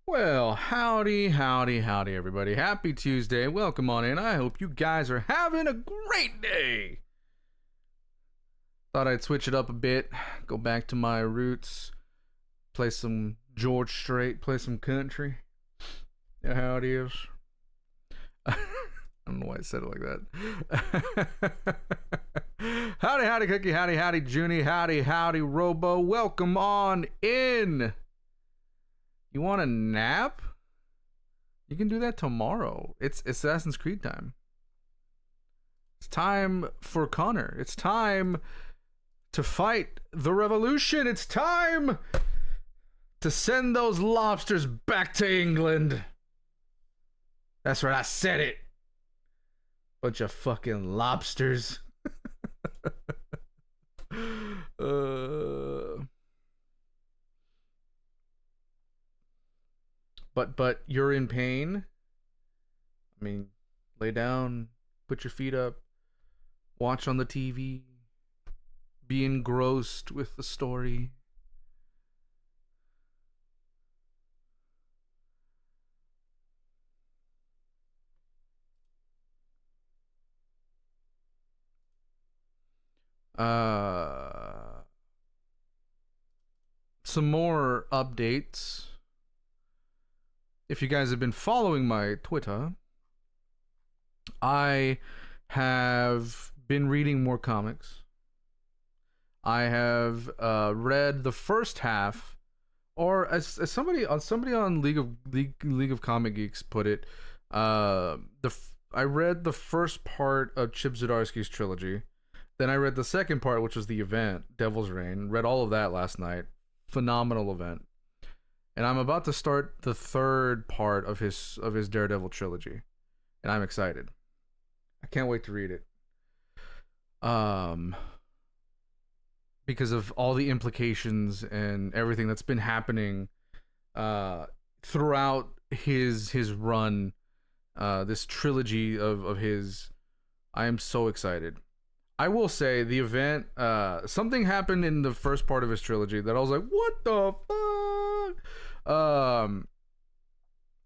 Well, howdy, howdy, howdy, everybody. Happy Tuesday. Welcome on in. I hope you guys are having a great day. Thought I'd switch it up a bit, go back to my roots, play some George Strait, play some country. You know how it is. I don't know why I said it like that. Howdy, howdy, Cookie. Howdy, howdy, Junie. Howdy, howdy, Robo. Welcome on in. You want a nap? You can do that tomorrow. It's Assassin's Creed time. It's time for Connor. It's time to fight the revolution. It's time to send those lobsters back to England. That's right, I said it. Bunch of fucking lobsters. But you're in pain. I mean, lay down, put your feet up, watch on the TV, be engrossed with the story. Some more updates. If you guys have been following my Twitter, I have been reading more comics. I have read the first half, or as somebody on League of Comic Geeks put it, I read the first part of Chip Zdarsky's trilogy. Then I read the second part, which was the event, Devil's Reign. Read all of that last night. Phenomenal event. And I'm about to start the third part of his Daredevil trilogy, and I'm excited. I can't wait to read it. Because of all the implications and everything that's been happening throughout his run, this trilogy of his. I am so excited. I will say the event, something happened in the first part of his trilogy that I was like, what the fuck? And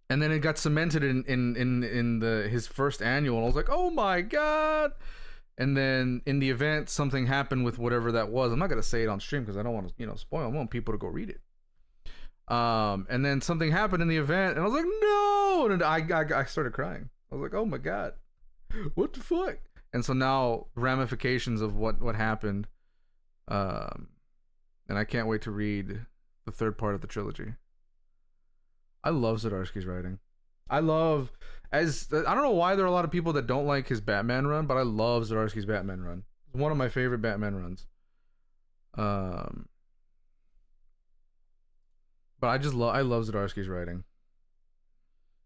then it got cemented in his first annual, and I was like, oh my god. And then in the event, something happened with whatever that was. I'm not gonna say it on stream because I don't want to, spoil. I want people to go read it. And then something happened in the event, and I was like, no, and I started crying. I was like, oh my god, what the fuck? And so now ramifications of what happened, and I can't wait to read the third part of the trilogy. I love Zdarsky's writing. I don't know why there are a lot of people that don't like his Batman run, but I love Zdarsky's Batman run. It's one of my favorite Batman runs. But I love Zdarsky's writing.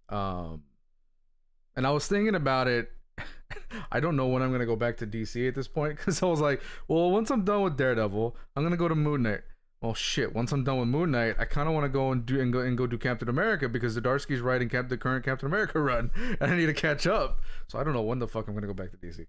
And I was thinking about it. I don't know when I'm gonna go back to DC at this point, because I was like, well, once I'm done with Daredevil, I'm gonna go to Moon Knight. Well, shit. Once I'm done with Moon Knight, I kind of want to go do Captain America, because Zdarsky's writing the current Captain America run, and I need to catch up. So I don't know when the fuck I'm gonna go back to DC.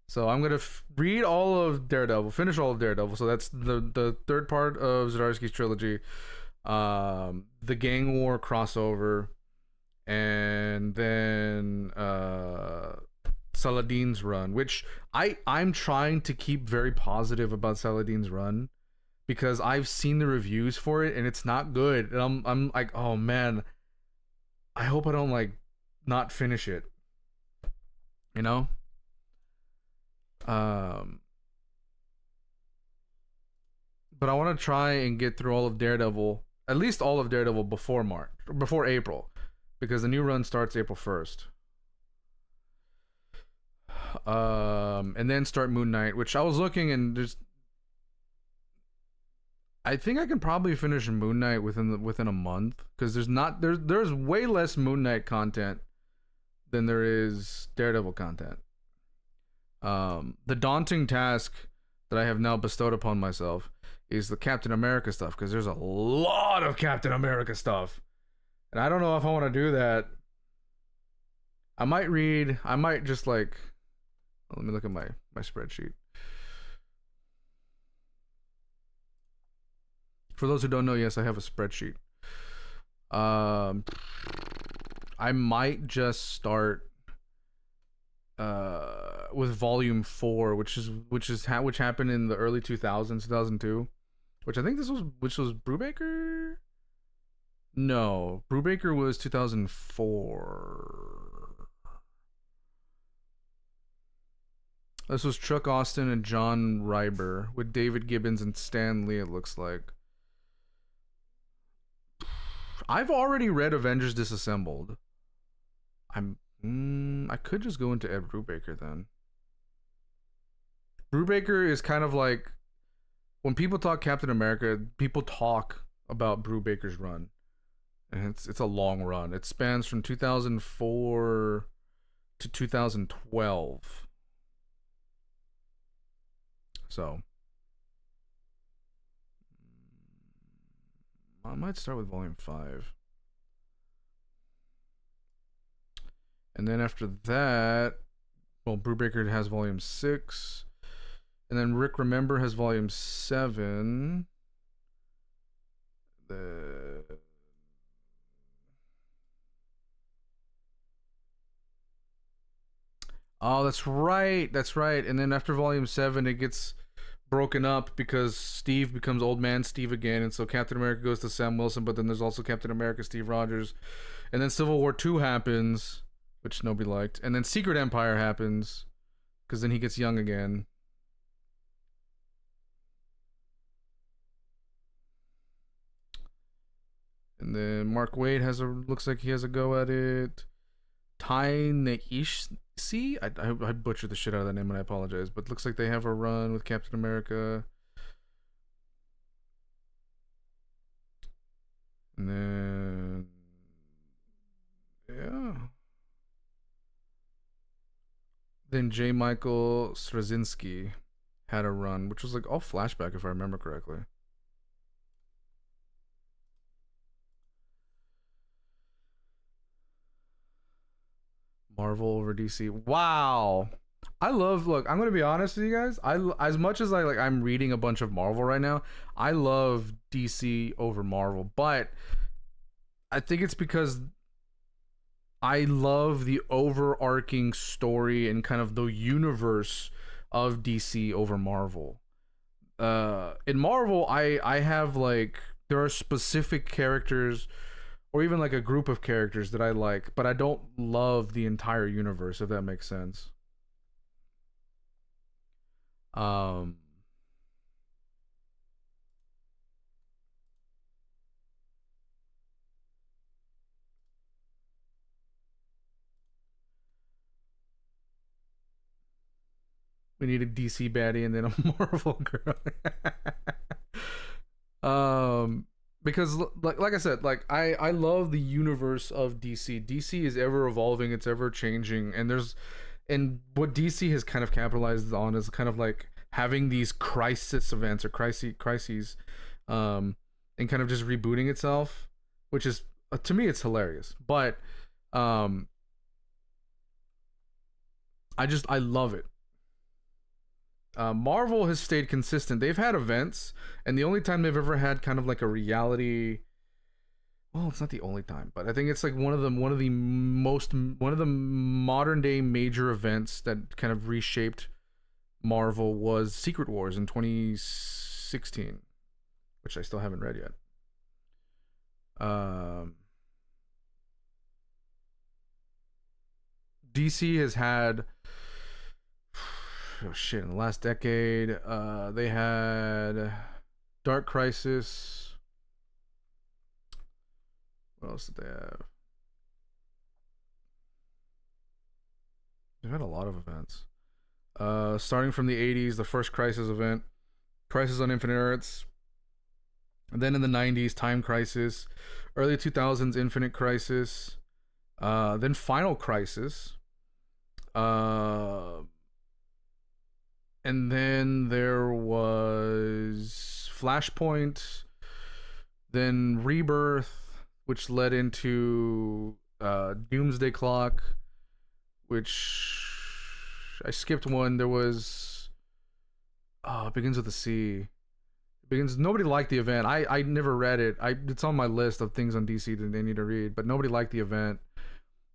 So I'm gonna read all of Daredevil, finish all of Daredevil. So that's the third part of Zdarsky's trilogy, the Gang War crossover, and then Saladin's run, which I'm trying to keep very positive about Saladin's run, because I've seen the reviews for it and it's not good, and I'm like, oh man, I hope I don't not finish it, but I want to try and get through all of Daredevil, at least all of Daredevil before April, because the new run starts April 1st. And then start Moon Knight, which I was looking, and I think I can probably finish Moon Knight within a month, because there's way less Moon Knight content than there is Daredevil content. The daunting task that I have now bestowed upon myself is the Captain America stuff, because there's a lot of Captain America stuff, and I don't know if I want to do that. I might just let me look at my my spreadsheet. For those who don't know, yes, I have a spreadsheet. I might just start with volume 4, which happened in the early 2000s, 2002, which I think which was Brubaker. No, Brubaker was 2004. This was Chuck Austin and John Ryber with David Gibbons and Stan Lee, it looks like. I've already read Avengers Disassembled. I could just go into Ed Brubaker then. Brubaker is kind of like, when people talk Captain America, people talk about Brubaker's run. And it's a long run. It spans from 2004 to 2012. So I might start with volume 5. And then after that, well, Brubaker has volume 6. And then Rick Remember has volume 7. Oh, that's right. That's right. And then after volume 7, it gets broken up because Steve becomes old man Steve again, and so Captain America goes to Sam Wilson, but then there's also Captain America Steve Rogers. And then Civil War 2 happens, which nobody liked. And then Secret Empire happens, because then he gets young again. And then Mark Waid looks like he has a go at it. Tai Neishi, I butchered the shit out of that name and I apologize, but looks like they have a run with Captain America. And then, yeah. Then J. Michael Straczynski had a run, which was like all flashback if I remember correctly. Marvel over DC. Wow. Look, I'm gonna be honest with you guys. As much as I'm reading a bunch of Marvel right now, I love DC over Marvel, but I think it's because I love the overarching story and kind of the universe of DC over Marvel. In Marvel, I have like, there are specific characters or even like a group of characters that I like, but I don't love the entire universe, if that makes sense. Um, we need a DC baddie and then a Marvel girl. Because like I said, like I love the universe of DC. DC is ever evolving, it's ever changing, and what DC has kind of capitalized on is kind of like having these crisis events or crises, and kind of just rebooting itself, which is, to me, it's hilarious. But um, I love it. Marvel has stayed consistent. They've had events, and the only time they've ever had kind of like a reality, well, it's not the only time, but I think it's like one of the modern day major events that kind of reshaped Marvel was Secret Wars in 2016, which I still haven't read yet. DC has had, oh shit, in the last decade, they had Dark Crisis. What else did they have? They've had a lot of events. Starting from the 80s, the first Crisis event, Crisis on Infinite Earths. And then in the 90s, Time Crisis. Early 2000s, Infinite Crisis. Then Final Crisis. And then there was Flashpoint. Then Rebirth, which led into Doomsday Clock, which I skipped one. There was it begins with a C. It begins. Nobody liked the event. I never read it. It's on my list of things on DC that they need to read, but nobody liked the event.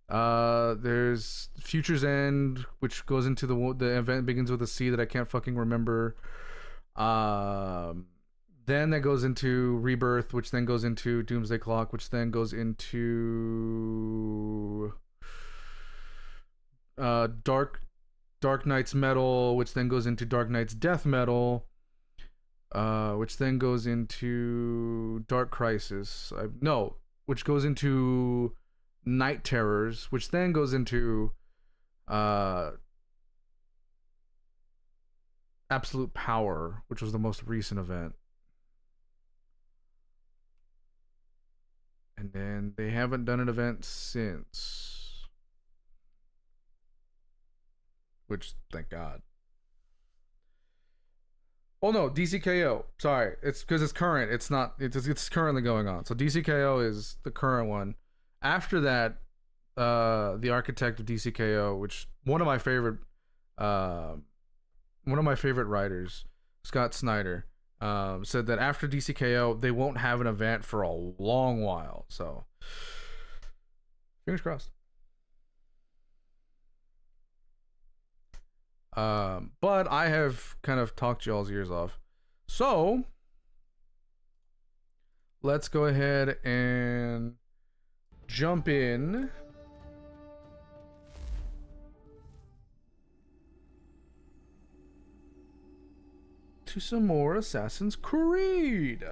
There's Future's End, which goes into the event begins with a C that I can't fucking remember. Then that goes into Rebirth, which then goes into Doomsday Clock, which then goes into Dark Knight's Metal, which then goes into Dark Knight's Death Metal, which then goes into Dark Crisis. Which goes into Night Terrors, which then goes into Absolute Power, which was the most recent event. And then they haven't done an event since. Which, thank God. Oh no, DCKO. Sorry, it's because it's current. It's not. It's currently going on. So DCKO is the current one. After that, the architect of DCKO, which one of my favorite writers, Scott Snyder, said that after DCKO they won't have an event for a long while. So fingers crossed. But I have kind of talked y'all's ears off. So let's go ahead and jump in to some more Assassin's Creed.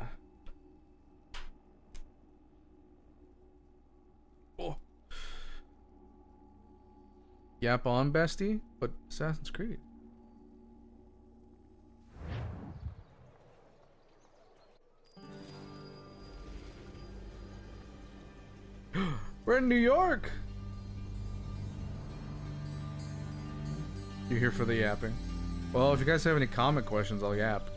Oh. Yap on, bestie, but Assassin's Creed. We're in New York. You're here for the yapping. Well, if you guys have any comment questions, I'll yap.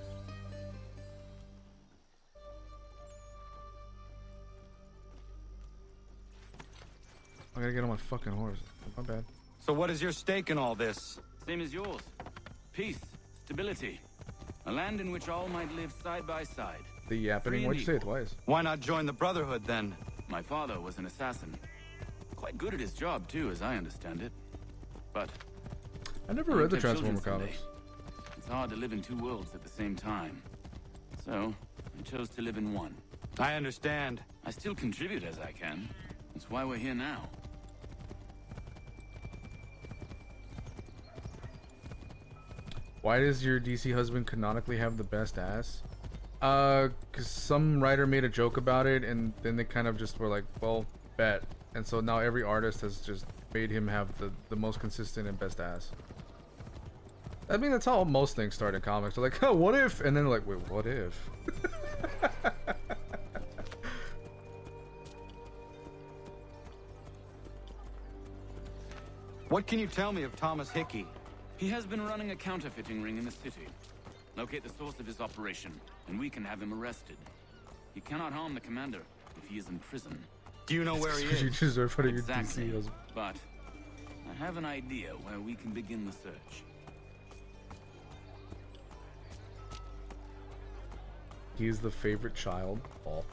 I gotta get on my fucking horse. My bad. So what is your stake in all this? Same as yours. Peace, stability. A land in which all might live side by side. The yapping? Why'd you say it twice? Why not join the Brotherhood then? My father was an assassin. Quite good at his job too, as I understand it. But I never read the Transformer comics. It's hard to live in two worlds at the same time. So, I chose to live in one. I understand. I still contribute as I can. That's why we're here now. Why does your DC husband canonically have the best ass? Cause some writer made a joke about it, and then they kind of just were like, well, bet. And so now every artist has just made him have the most consistent and best ass. I mean, that's how most things start in comics. They're like, oh, what if? And then they're like, wait, what if? What can you tell me of Thomas Hickey? He has been running a counterfeiting ring in the city. Locate the source of his operation, and we can have him arrested. He cannot harm the commander if he is in prison. Do you know where he is? You deserve for your Exactly, DC husband. but I have an idea where we can begin the search. He's the favorite child. Oh.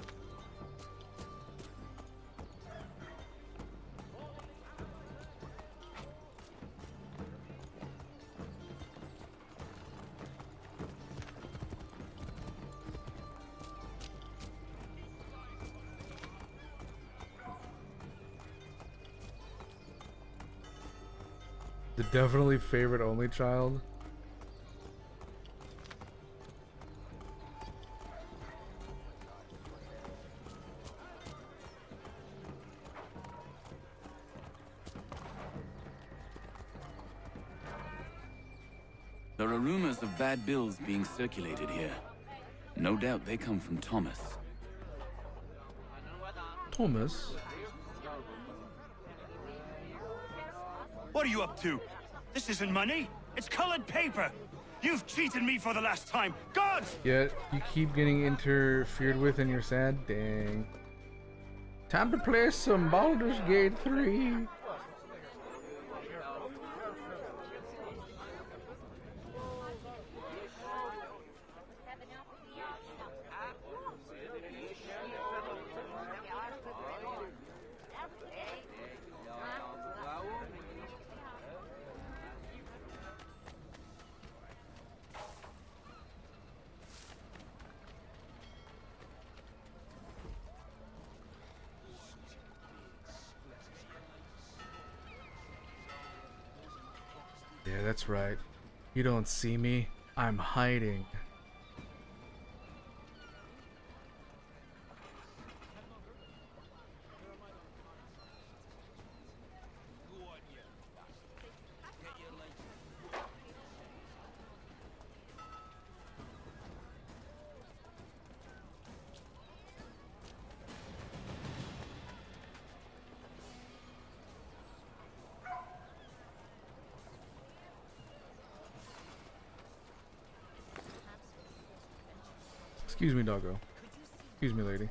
The definitely favorite only child. There are rumors of bad bills being circulated here. No doubt they come from Thomas. Thomas? What are you up to? This isn't money. It's colored paper. You've cheated me for the last time. God! Yet you keep getting interfered with and you're sad? Dang. Time to play some Baldur's Gate 3. Yeah, that's right. You don't see me. I'm hiding. Excuse me, doggo. Excuse me, lady.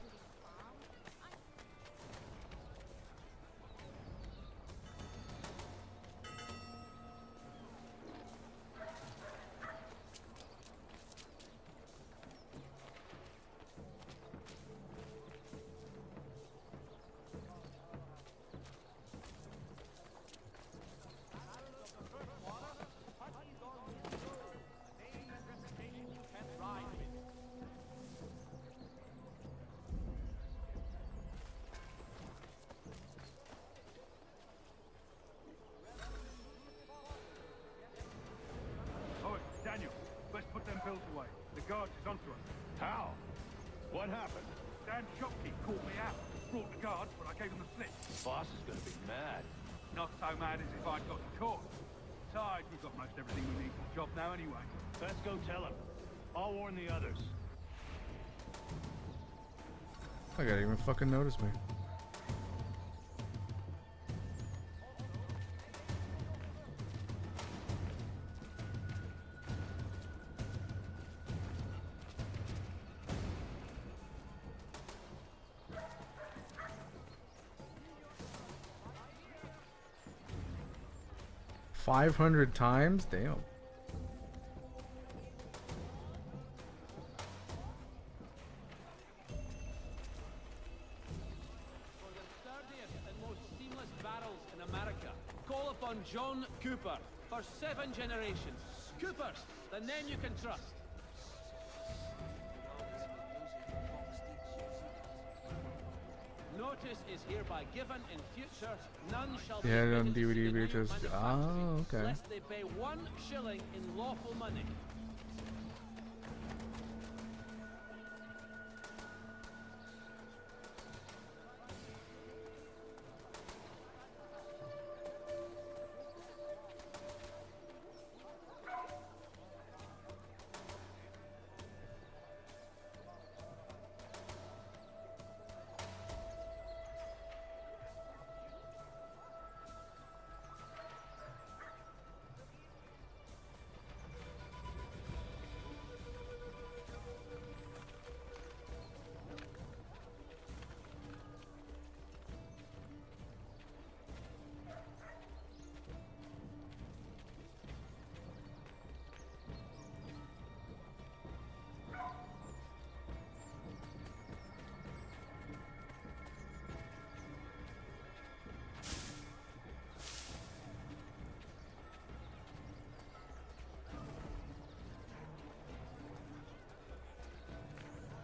Oh, Daniel, let's put them bills away. The guards is onto us. How? What happened? Dan Shopkeep called me out. Brought the guards, but I gave him the slip. Boss is gonna be mad. Not so mad as if I'd got caught. Besides, we've got most everything we need for the job now anyway. Let's go tell him. I'll warn the others. I gotta even fucking notice me. $500 times? Damn. For the sturdiest and most seamless barrels in America, call upon John Cooper for 7 generations. Coopers, the name you can trust. Notice is hereby given in future. None shall be Yeah, on admitted to DVD see any VHS. Ah, manufacturing, okay. lest they pay 1 shilling in lawful money.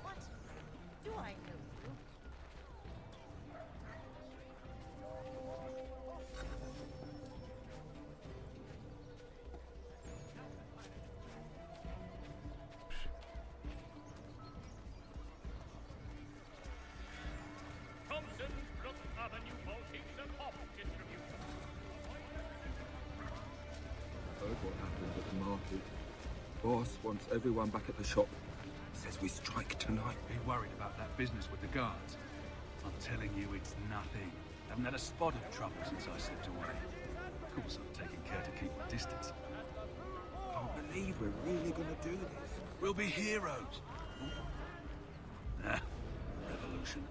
What? Do I know you? Thompson, Brook Avenue Maltese and Hop distribution. Heard what happened at the market. Boss wants everyone back at the shop. Says we strike tonight. Be worried about that business with the guards. I'm telling you, it's nothing. Haven't had a spot of trouble since I slipped away. Of course, I'm taking care to keep my distance. Can't believe we're really gonna do this. We'll be heroes. Nah, revolution.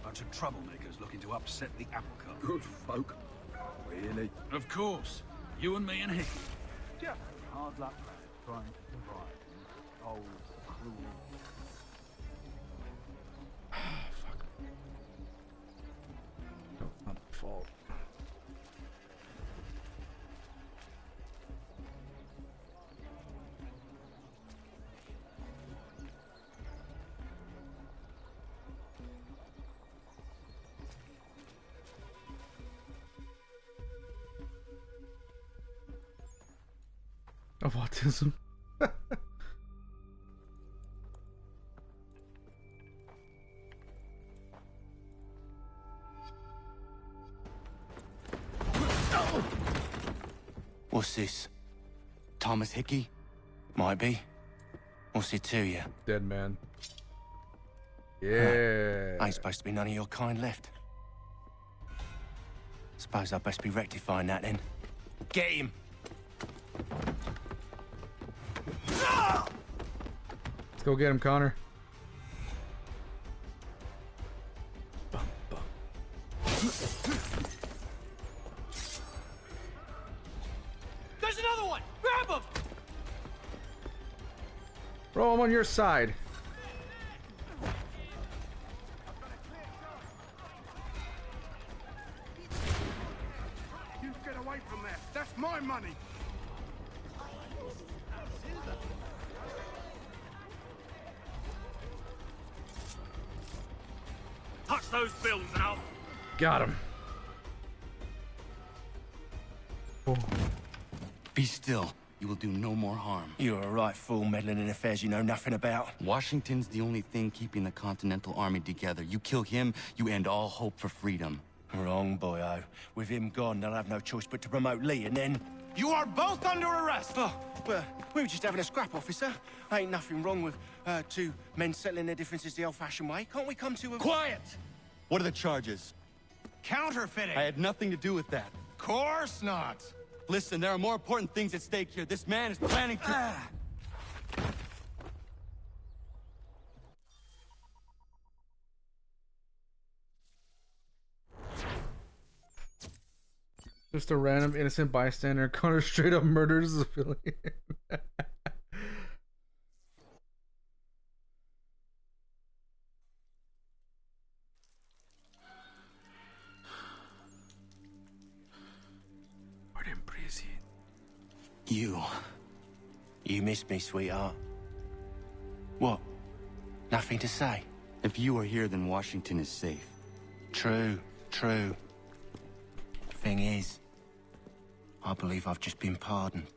Bunch of troublemakers looking to upset the apple cart. Good folk. Really? Of course. You and me and Hickey. Just hard luck, lad, trying to survive in this cold, cruel... Fuck. No, not my fault. of autism. What's this? Thomas Hickey? Might be. What's it to you? Dead man. Yeah. Ain't supposed to be none of your kind left. Suppose I'd best be rectifying that then. Get him! Let's go get him, Connor. Bum, bum. There's another one! Grab him! Bro, I'm on your side. You get away from there. That's my money. Touch those bills now. Got him. Oh. Be still. You will do no more harm. You're a right fool meddling in affairs you know nothing about. Washington's the only thing keeping the Continental Army together. You kill him, you end all hope for freedom. Wrong, boyo. With him gone, they'll have no choice but to promote Lee, and then... You are both under arrest! Oh, well, we were just having a scrap, officer. Ain't nothing wrong with two men settling their differences the old-fashioned way. Can't we come to a... Quiet! What are the charges? Counterfeiting! I had nothing to do with that. Course not! Listen, there are more important things at stake here. This man is planning to... Just a random innocent bystander. Connor straight up murders the civilian. You missed me, sweetheart. What? Nothing to say? If you are here, then Washington is safe. True, true. Thing is, I believe I've just been pardoned.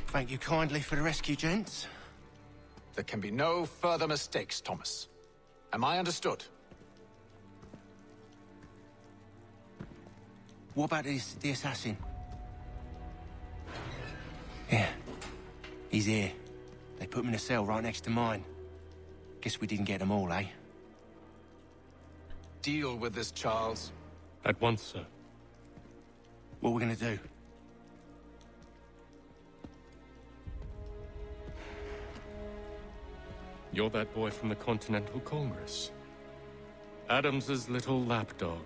Thank you kindly for the rescue, gents. There can be no further mistakes, Thomas. Am I understood? What about the assassin? Yeah, he's here. They put him in a cell right next to mine. Guess we didn't get them all, eh? Deal with this, Charles. At once, sir. What are we gonna do? You're that boy from the Continental Congress. Adams's little lapdog.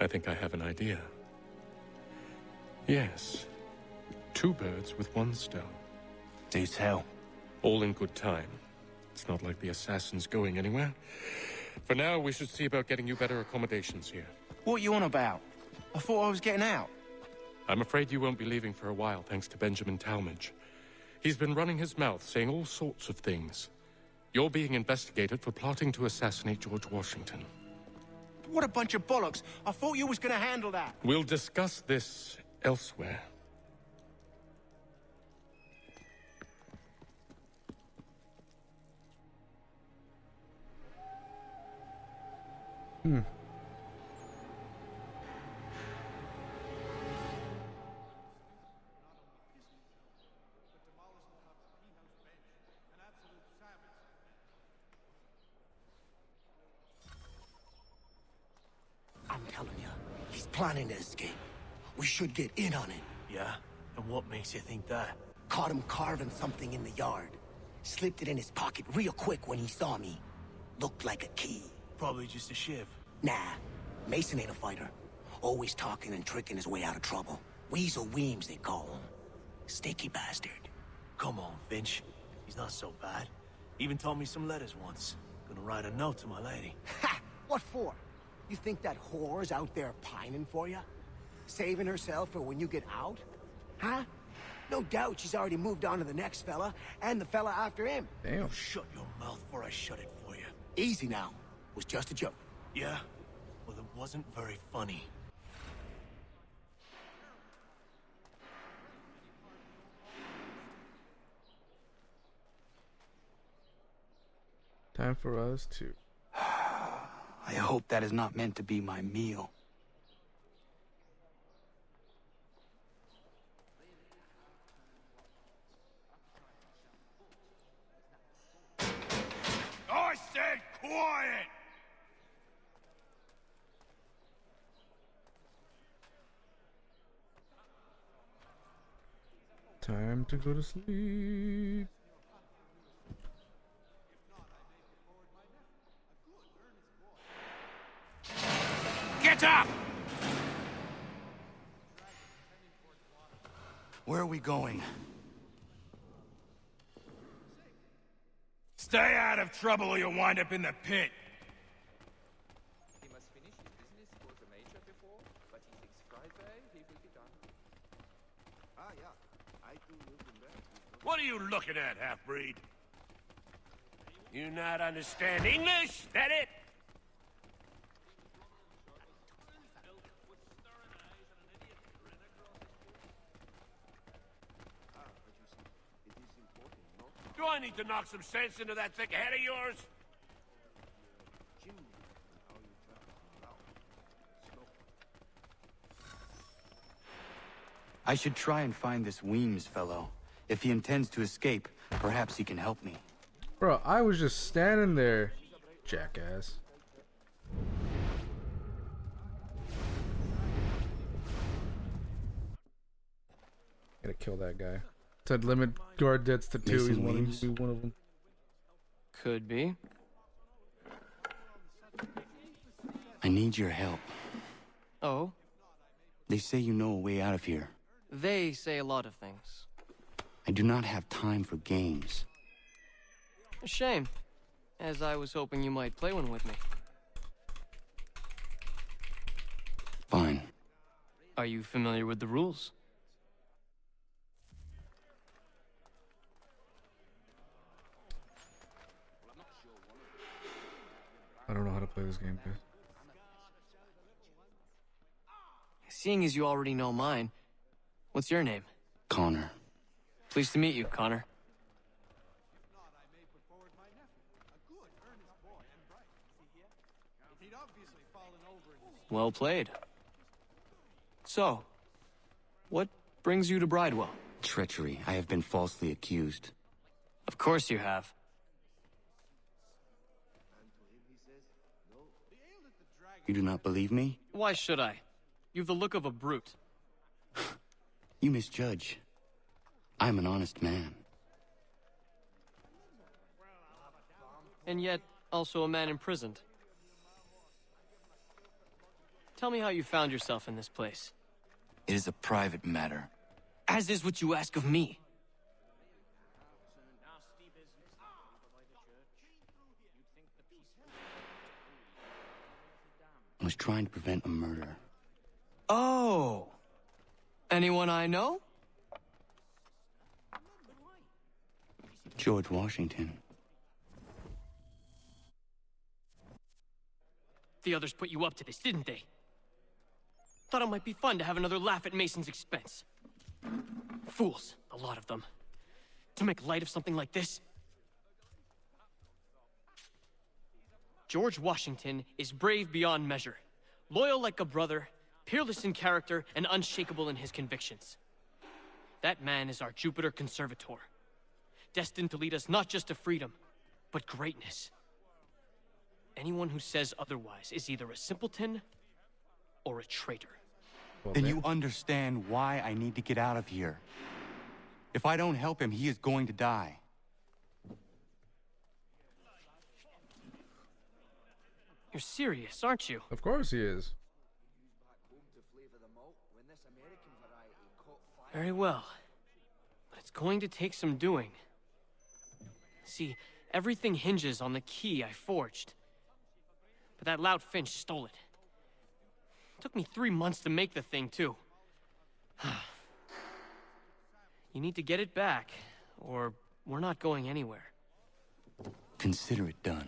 I think I have an idea. Yes. Two birds with one stone. Do tell. All in good time. It's not like the assassin's going anywhere. For now, we should see about getting you better accommodations here. What you on about? I thought I was getting out. I'm afraid you won't be leaving for a while, thanks to Benjamin Talmadge. He's been running his mouth, saying all sorts of things. You're being investigated for plotting to assassinate George Washington. What a bunch of bollocks. I thought you was gonna handle that. We'll discuss this elsewhere. I'm telling you, he's planning to escape. We should get in on it. Yeah? And what makes you think that? Caught him carving something in the yard. Slipped it in his pocket real quick when he saw me. Looked like a key. Probably just a shiv. Nah, Mason ain't a fighter. Always talking and tricking his way out of trouble. Weasel Weems, they call him. Sticky bastard. Come on, Finch. He's not so bad. Even taught me some letters once. Gonna write a note to my lady. Ha! What for? You think that whore's out there pining for you? Saving herself for when you get out? Huh? No doubt she's already moved on to the next fella, and the fella after him. Damn. Shut your mouth before I shut it for you. Easy now. Was just a joke. Yeah? Well, it wasn't very funny. Time for us to... I hope that is not meant to be my meal. I said quiet! Time to go to sleep. Get up! Where are we going? Stay out of trouble or you'll wind up in the pit. He must finish his business for the major before, but he thinks Friday he will be done. Ah, yeah. I do live in there. What are you looking at, half-breed? You not understand English? That it? Do I need to knock some sense into that thick head of yours? I should try and find this Weems fellow. If he intends to escape, perhaps he can help me. Bro, I was just standing there. Jackass. Gotta kill that guy. Said limit guard deaths to 2. He's Mason one, Weems? he'll be one of them. Could be. I need your help. Oh? They say you know a way out of here. They say a lot of things. I do not have time for games. A shame, as I was hoping you might play one with me. Fine. Are you familiar with the rules? I don't know how to play this game, guys. Seeing as you already know mine, what's your name? Connor. Pleased to meet you, Connor. Well played. So, what brings you to Bridewell? Treachery. I have been falsely accused. Of course you have. You do not believe me? Why should I? You've the look of a brute. You misjudge. I'm an honest man. And yet, also a man imprisoned. Tell me how you found yourself in this place. It is a private matter. As is what you ask of me. I was trying to prevent a murder. Oh! Anyone I know? George Washington. The others put you up to this, didn't they? Thought it might be fun to have another laugh at Mason's expense. Fools, a lot of them. To make light of something like this. George Washington is brave beyond measure, loyal like a brother, peerless in character, and unshakable in his convictions. That man is our Jupiter Conservator, destined to lead us not just to freedom, but greatness. Anyone who says otherwise is either a simpleton or a traitor. Well, Then you understand why I need to get out of here. If I don't help him, he is going to die. You're serious, aren't you? Of course he is. Very well. But it's going to take some doing. See, everything hinges on the key I forged. But that lout Finch stole it. Took me 3 months to make the thing, too. You need to get it back, or we're not going anywhere. Consider it done.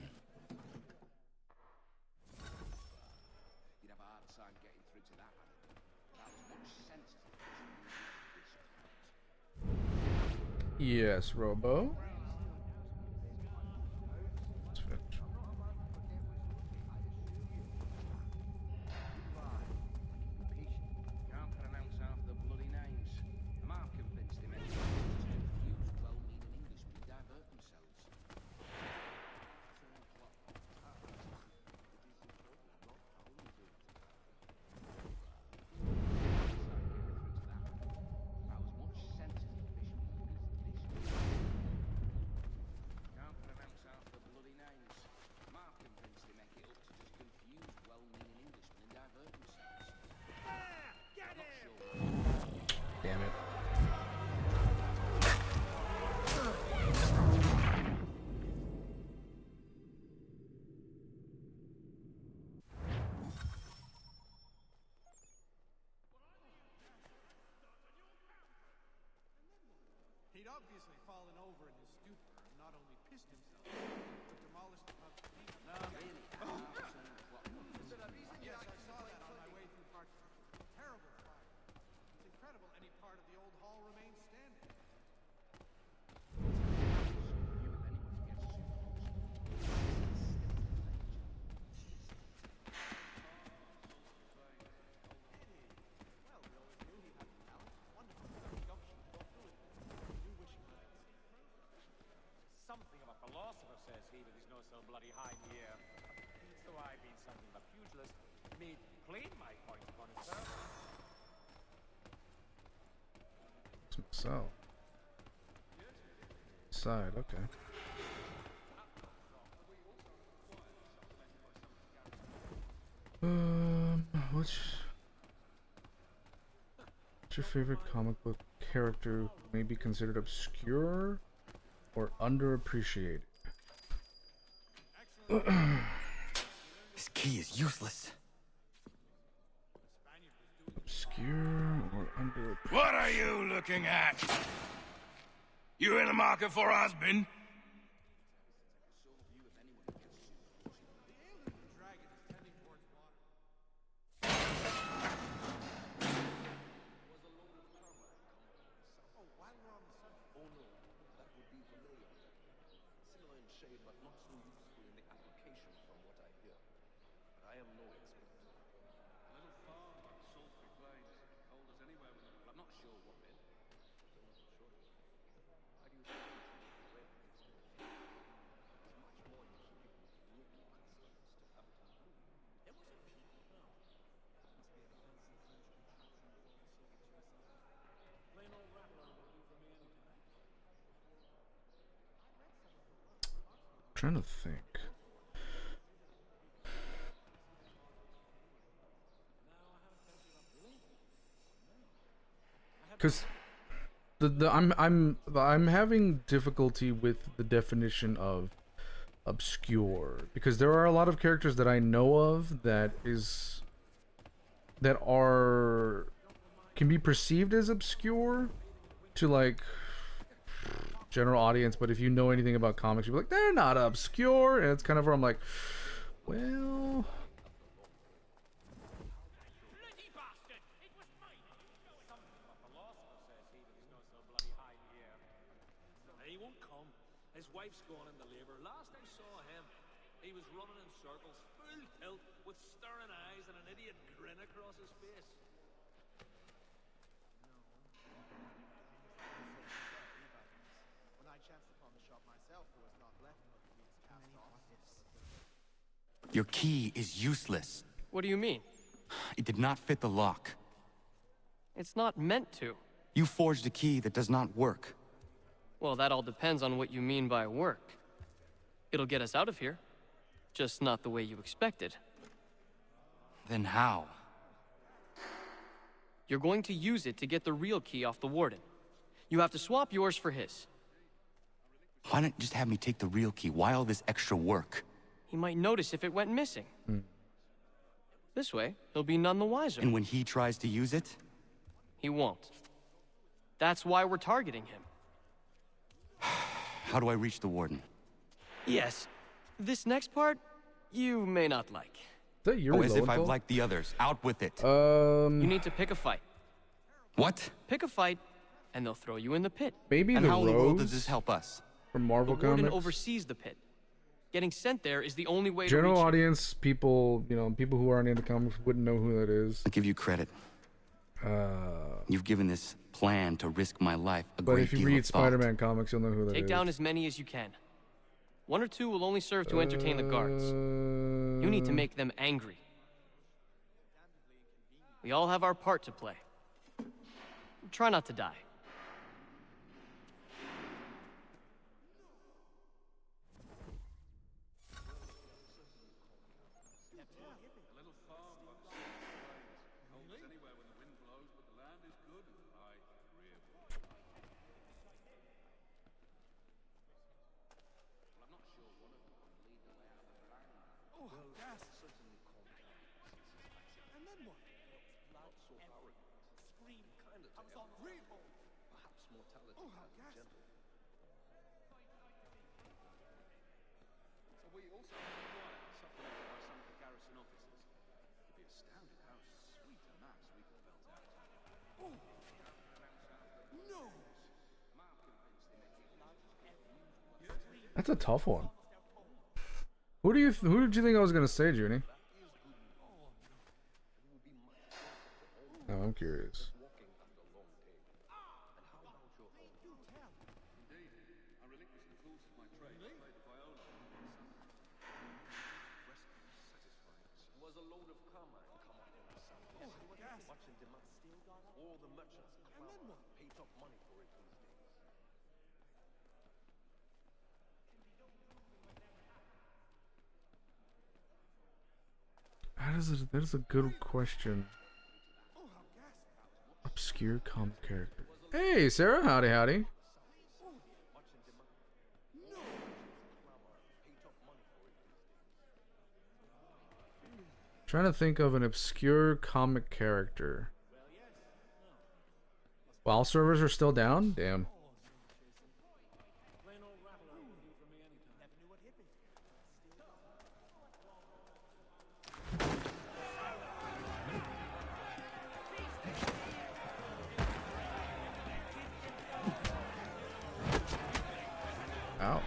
Yes, Robo. Let's finish. Can't pronounce half the bloody names. Am I convinced him any confused, well-meaning Englishmen divert themselves? About as much sense as the bishop can't pronounce half the bloody names. Am I convinced they make it up to just confused, well-meaning Englishmen and divert themselves? Damn it. He'd obviously fallen over in his stupor and not only pissed himself, but demolished the pub. No, really. Yes, I saw that on my way through Patriots. Terrible fire. It's incredible any part of the old hall remains standing. Something of a philosopher, says he, that is no so bloody high in the air. So I, being something of a pugilist, made plain my point upon it, sir. So. Side, okay. What's your favorite comic book character who may be considered obscure or underappreciated? This key is useless. Obscure or underappreciated? What are you looking at? You in the market for a husband? Trying to think. Cause I'm having difficulty with the definition of obscure, because there are a lot of characters that I know of that can be perceived as obscure to like general audience, but if you know anything about comics, you're like, they're not obscure, and it's kind of where I'm like, well, He won't come. His wife's gone into labor. Last I saw him, he was running in circles, full tilt, with staring eyes and an idiot grin across his face. When I chanced upon the shop myself, there was not left enough weeds cast off. Your key is useless. What do you mean? It did not fit the lock. It's not meant to. You forged a key that does not work. Well, that all depends on what you mean by work. It'll get us out of here. Just not the way you expected. Then how? You're going to use it to get the real key off the warden. You have to swap yours for his. Why not just have me take the real key? Why all this extra work? He might notice if it went missing. This way, he'll be none the wiser. And when he tries to use it? He won't. That's why we're targeting him. How do I reach the warden? Yes. This next part, you may not like. As if I've liked the others. Out with it. You need to pick a fight. What? Pick a fight, and they'll throw you in the pit. Maybe And the how in the world does Rose this help us? from The Marvel warden Comics. oversees the pit. Getting sent there is the only way General to reach audience, people, you know, people who aren't into comics wouldn't know who that is. I give you credit. You've given this plan to risk my life a But great if you deal read of thought. Spider-Man comics, you'll know who that is. Take down as many as you can. 1 or 2 will only serve to entertain the guards. You need to make them angry. We all have our part to play. Try not to die. That's a tough one. Who did you think I was gonna say, Junie? Oh, I'm curious. That is a good question. Obscure comic character. Hey, Sarah. Howdy, howdy. Trying to think of an obscure comic character. While servers are still down? Damn. Ow.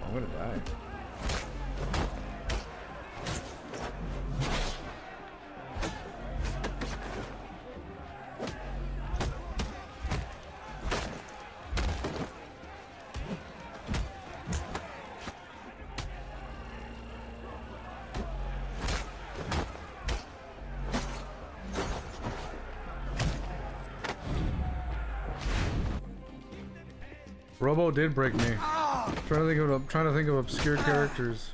I'm gonna die. Robo did break me. Trying to think of obscure characters.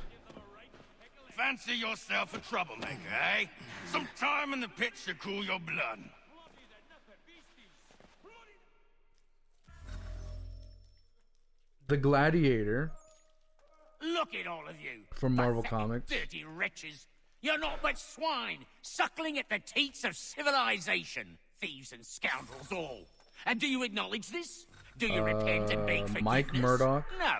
Fancy yourself a troublemaker, eh? Some time in the pit should cool your blood. The Gladiator Look at all of you. from Marvel Pathetic, Comics. dirty wretches. You're not but swine, suckling at the teats of civilization. Thieves and scoundrels all. And do you acknowledge this? Do you repent and beg forgiveness? Mike Murdoch. No.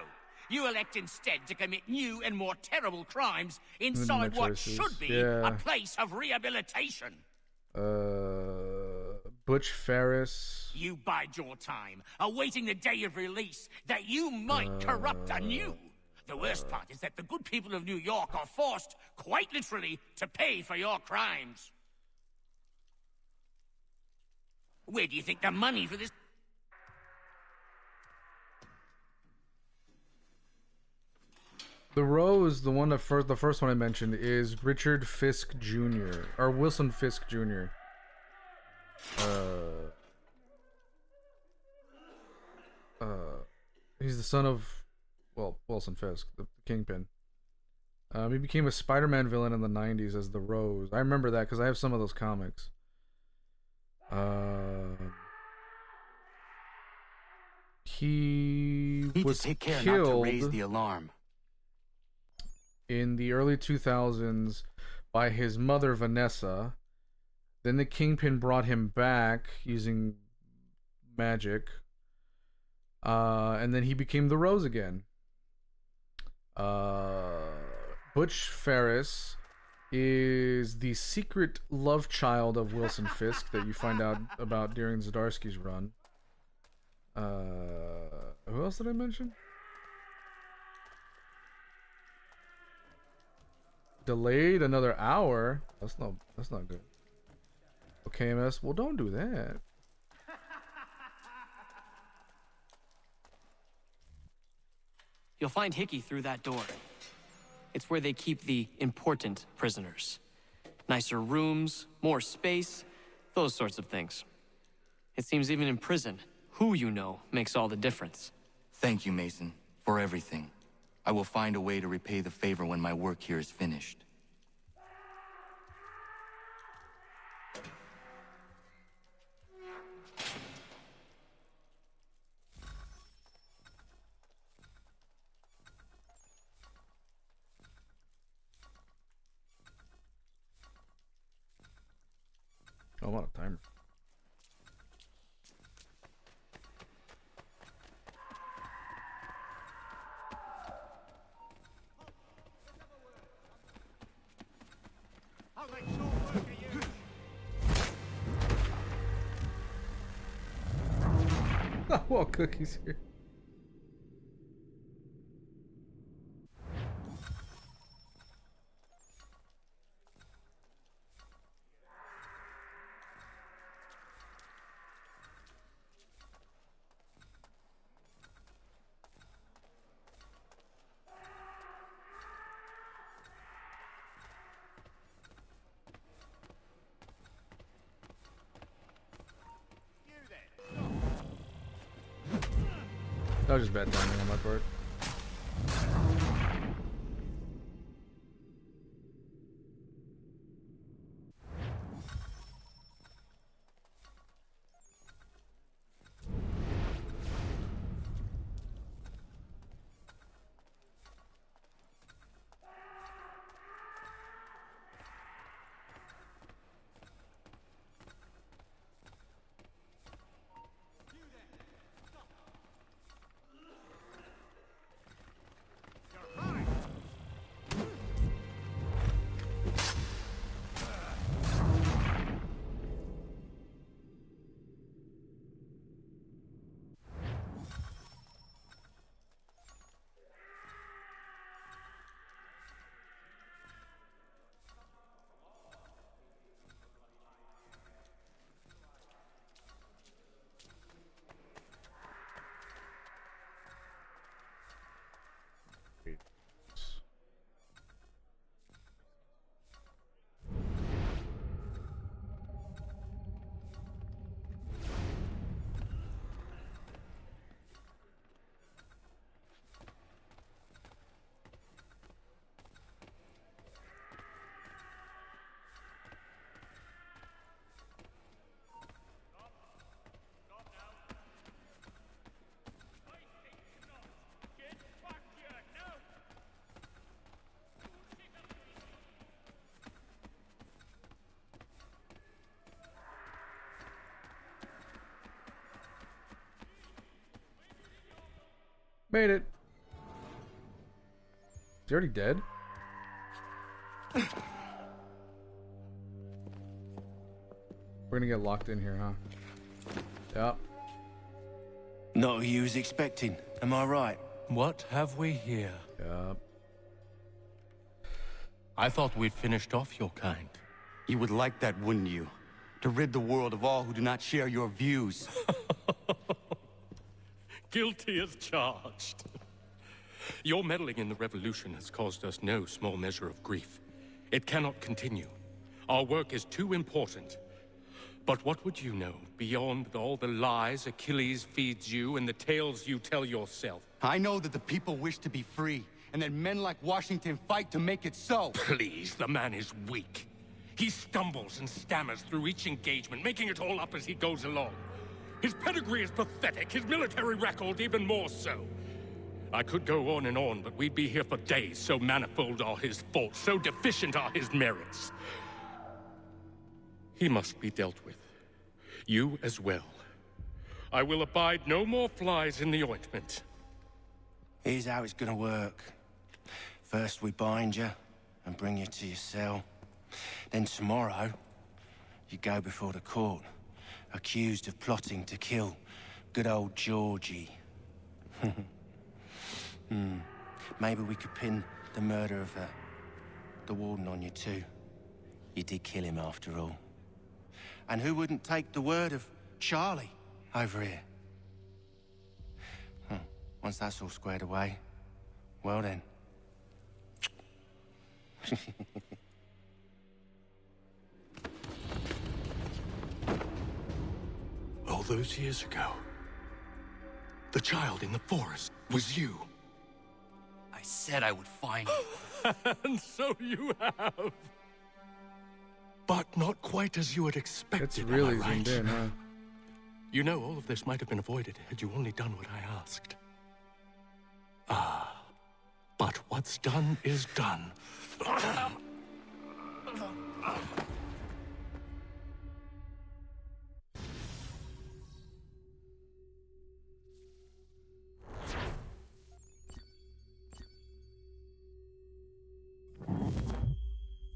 You elect instead to commit new and more terrible crimes inside what should be a place of rehabilitation. Butch Ferris. You bide your time, awaiting the day of release, that you might corrupt anew. The worst part is that the good people of New York are forced, quite literally, to pay for your crimes. Where do you think the money for this... The Rose, the first one I mentioned, is Richard Fisk Jr. or Wilson Fisk Jr. He's the son of, well, Wilson Fisk, the Kingpin. He became a Spider-Man villain in the 90s as the Rose. I remember that because I have some of those comics. He Need was to take care killed not to raise the alarm. in the early 2000s by his mother, Vanessa. Then the Kingpin brought him back using magic. And then he became the Rose again. Butch Ferris is the secret love child of Wilson Fisk that you find out about during Zdarsky's run. Who else did I mention? Delayed another hour. That's not good. Okay, MS. Well, don't do that. You'll find Hickey through that door. It's where they keep the important prisoners. Nicer rooms, more space, those sorts of things. It seems even in prison, who you know makes all the difference. Thank you, Mason, for everything. I will find a way to repay the favor when my work here is finished. Oh, I'm on a timer. Well, Cookie's here. That was just bad timing on my part. Made it. Is he already dead? We're gonna get locked in here, huh? Yep. Not who you was expecting, am I right? What have we here? Yep. I thought we'd finished off your kind. You would like that, wouldn't you? To rid the world of all who do not share your views. Guilty as charged. Your meddling in the revolution has caused us no small measure of grief. It cannot continue. Our work is too important. But what would you know beyond all the lies Achilles feeds you and the tales you tell yourself? I know that the people wish to be free, and that men like Washington fight to make it so. Please, the man is weak. He stumbles and stammers through each engagement, making it all up as he goes along. His pedigree is pathetic, his military record even more so. I could go on and on, but we'd be here for days. So manifold are his faults, so deficient are his merits. He must be dealt with. You as well. I will abide no more flies in the ointment. Here's how it's gonna work. First we bind you and bring you to your cell. Then tomorrow, you go before the court, accused of plotting to kill good old Georgie. Maybe we could pin the murder of the warden on you too. You did kill him after all. And who wouldn't take the word of Charlie over here? Once that's all squared away, well then. All those years ago, the child in the forest was you. I said I would find you. And so you have. But not quite as you had expected. It's really am I right? zoomed in, huh? You know, all of this might have been avoided had you only done what I asked. But what's done is done.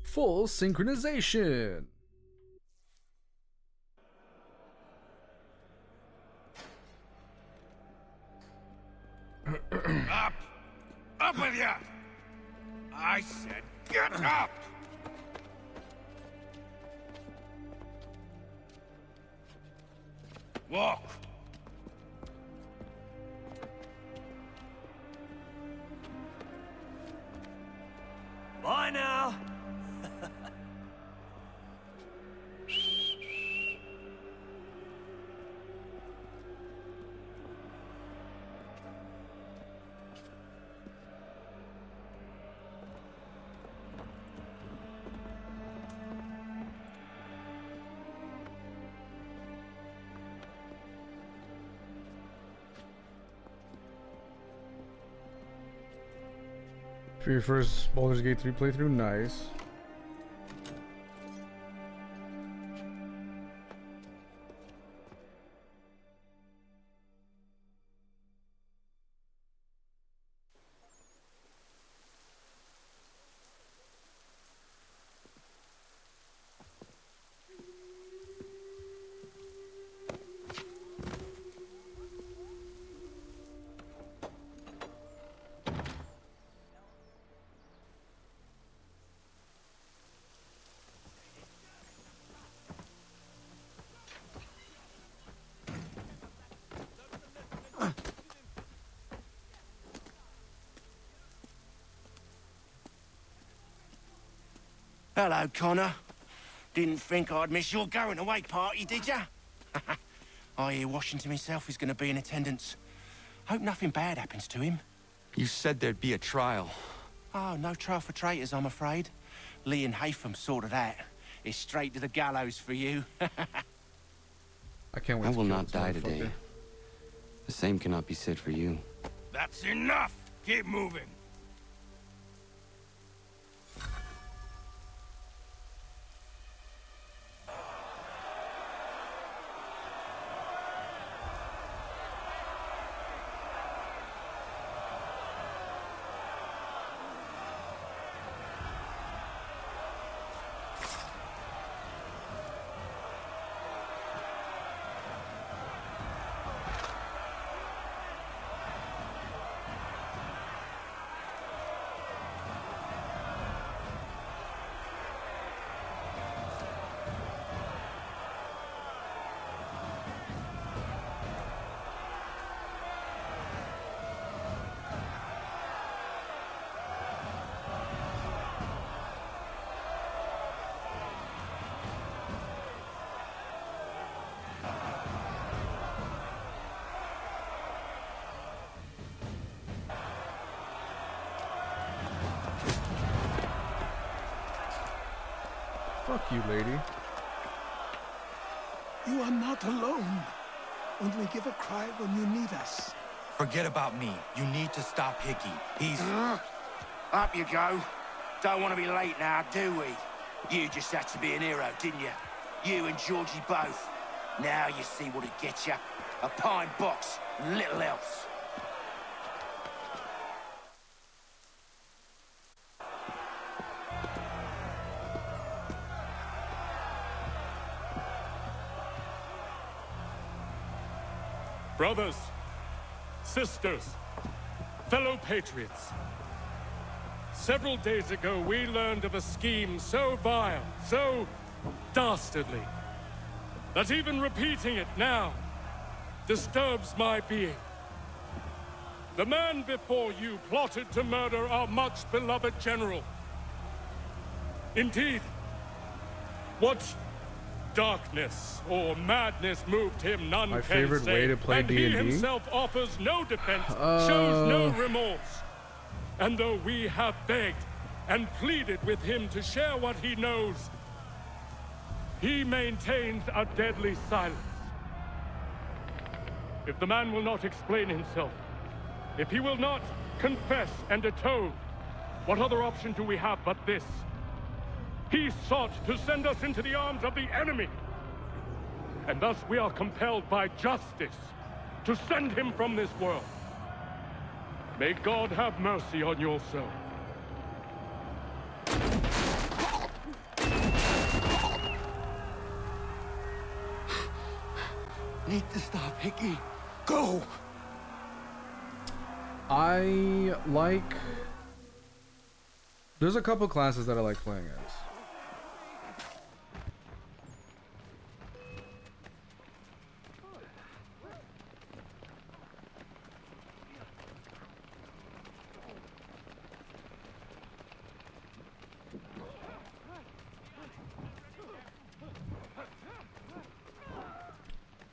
Full synchronization. Up! Up with ya! I said get up! Walk! Bye now. For your first Baldur's Gate 3 playthrough, nice. Hello, Connor. Didn't think I'd miss your going away party, did ya? I hear Washington himself is going to be in attendance. Hope nothing bad happens to him. You said there'd be a trial. Oh, no trial for traitors, I'm afraid. Lee and Haytham sorted that. It's straight to the gallows for you. I can't wait. I will not die today. The same cannot be said for you. That's enough! Keep moving! Fuck you, lady. You are not alone. Only give a cry when you need us. Forget about me. You need to stop Hickey. He's... Up you go. Don't want to be late now, do we? You just had to be an hero, didn't you? You and Georgie both. Now you see what it gets you. A pine box, little else. Brothers, sisters, fellow Patriots. Several days ago, we learned of a scheme so vile, so dastardly, that even repeating it now disturbs my being. The man before you plotted to murder our much-beloved general. Indeed, what darkness or madness moved him, none My can favorite say. way to play and D&D? he himself offers no defense, shows no remorse. And though we have begged and pleaded with him to share what he knows, he maintains a deadly silence. If the man will not explain himself, if he will not confess and atone, what other option do we have but this? He sought to send us into the arms of the enemy. And thus we are compelled by justice to send him from this world. May God have mercy on your soul. Need to stop Hickey. Go! I like... There's a couple classes that I like playing as.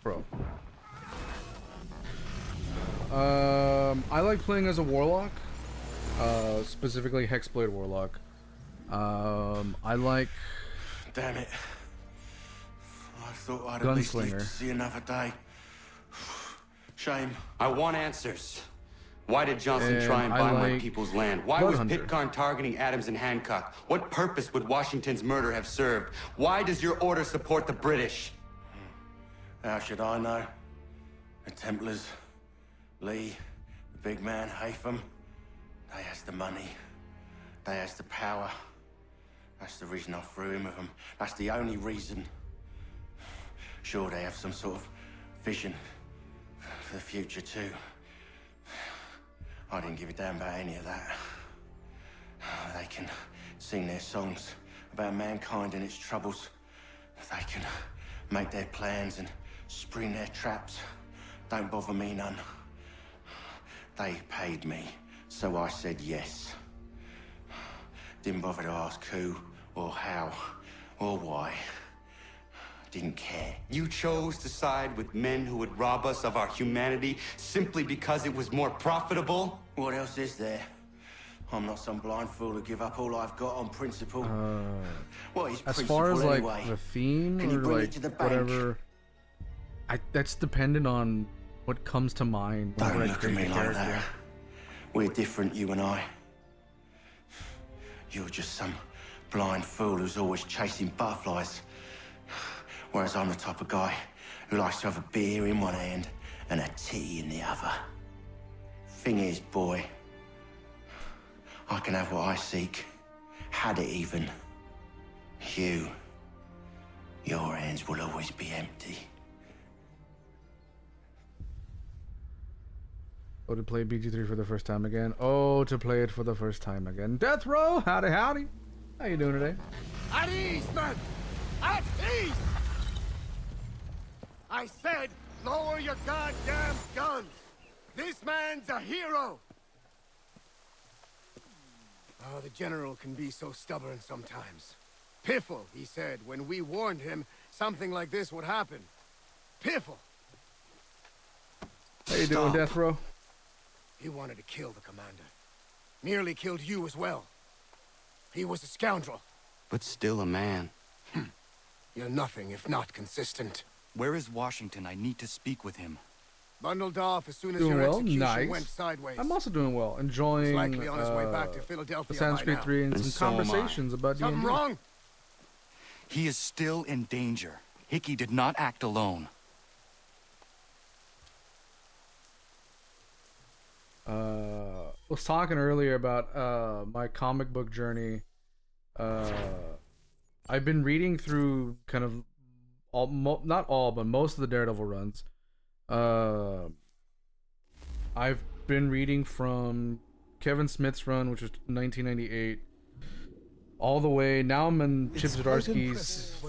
Bro. I like playing as a warlock. Specifically Hexblade Warlock. I like... Damn it. I thought I'd at least live to Gunslinger. see another day. Shame. I want answers. Why did Johnson try and I buy my like people's land? Why was Bloodhunter. Pitcairn targeting Adams and Hancock? What purpose would Washington's murder have served? Why does your order support the British? How should I know? The Templars, Lee, the big man, Haytham, they has the money. They has the power. That's the reason I threw him with them. That's the only reason. Sure, they have some sort of vision for the future too. I didn't give a damn about any of that. They can sing their songs about mankind and its troubles. They can make their plans and spring their traps. Don't bother me none. They paid me, so I said yes. Didn't bother to ask who, or how, or why. Didn't care. You chose to side with men who would rob us of our humanity simply because it was more profitable? What else is there? I'm not some blind fool who give up all I've got on principle. What is As principle far as like anyway? the theme Can you or bring like it to the bank? whatever, that's dependent on what comes to mind. whenever Don't I look at create me the like character. that. We're different, you and I. You're just some blind fool who's always chasing butterflies. Whereas I'm the type of guy who likes to have a beer in one hand and a tea in the other. Thing is, boy, I can have what I seek. Had it even. Your hands will always be empty. Oh, to play BG3 for the first time again. Oh, to play it for the first time again. Death Row, howdy howdy. How you doing today? At ease, man! At ease! I said, lower your goddamn guns! This man's a hero! Oh, the General can be so stubborn sometimes. Piffle, he said, when we warned him something like this would happen. Piffle! How you doing, Death Row? He wanted to kill the commander. Nearly killed you as well. He was a scoundrel. But still a man. You're nothing if not consistent. Where is Washington? I need to speak with him. Bundled off as soon as Doing your well, execution nice. went sideways. I'm also doing well, enjoying He's likely on his way back to Philadelphia Assassin's by Creed now. 3 and And some so am I. conversations about Something D&D. wrong? He is still in danger. Hickey did not act alone. Was talking earlier about my comic book journey. I've been reading through kind of not all, but most of the Daredevil runs. I've been reading from Kevin Smith's run, which was 1998, all the way. Now I'm in Chip Zdarsky's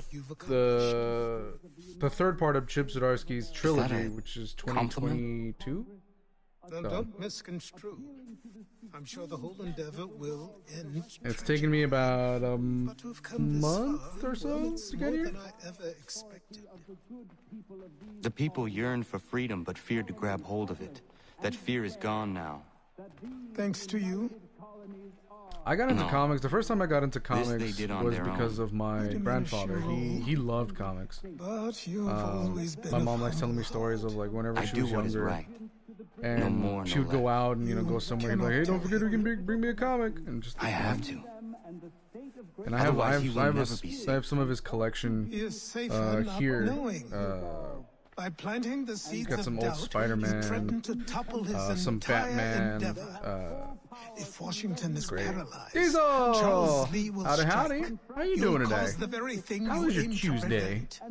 the third part of Chip Zdarsky's trilogy, which is 2022. Don't misconstrue. I'm sure the whole endeavor will end. It's taken me about a month or so to get here. Than I ever expected. The people yearned for freedom but feared to grab hold of it. That fear is gone now. Thanks to you. I got into comics. The first time I got into they comics did on was their because own. of my grandfather. He loved comics. But you've always been My mom likes telling me stories of like whenever I she do was what is younger. right. And No more, she no would go less. out and go somewhere and be like, hey, don't forget to bring me a comic. And just I have to. And I have Otherwise, he will never be I have some of his collection He is safer not here. knowing. By planting the seeds got of some old doubt, Spider-Man, you threaten to topple his some entire Batman. endeavor. If Washington is paralyzed, Diesel! Charles Lee will Howdy, strike. howdy. How you You'll doing today? cause the very thing How you was your aim to Tuesday? prevent.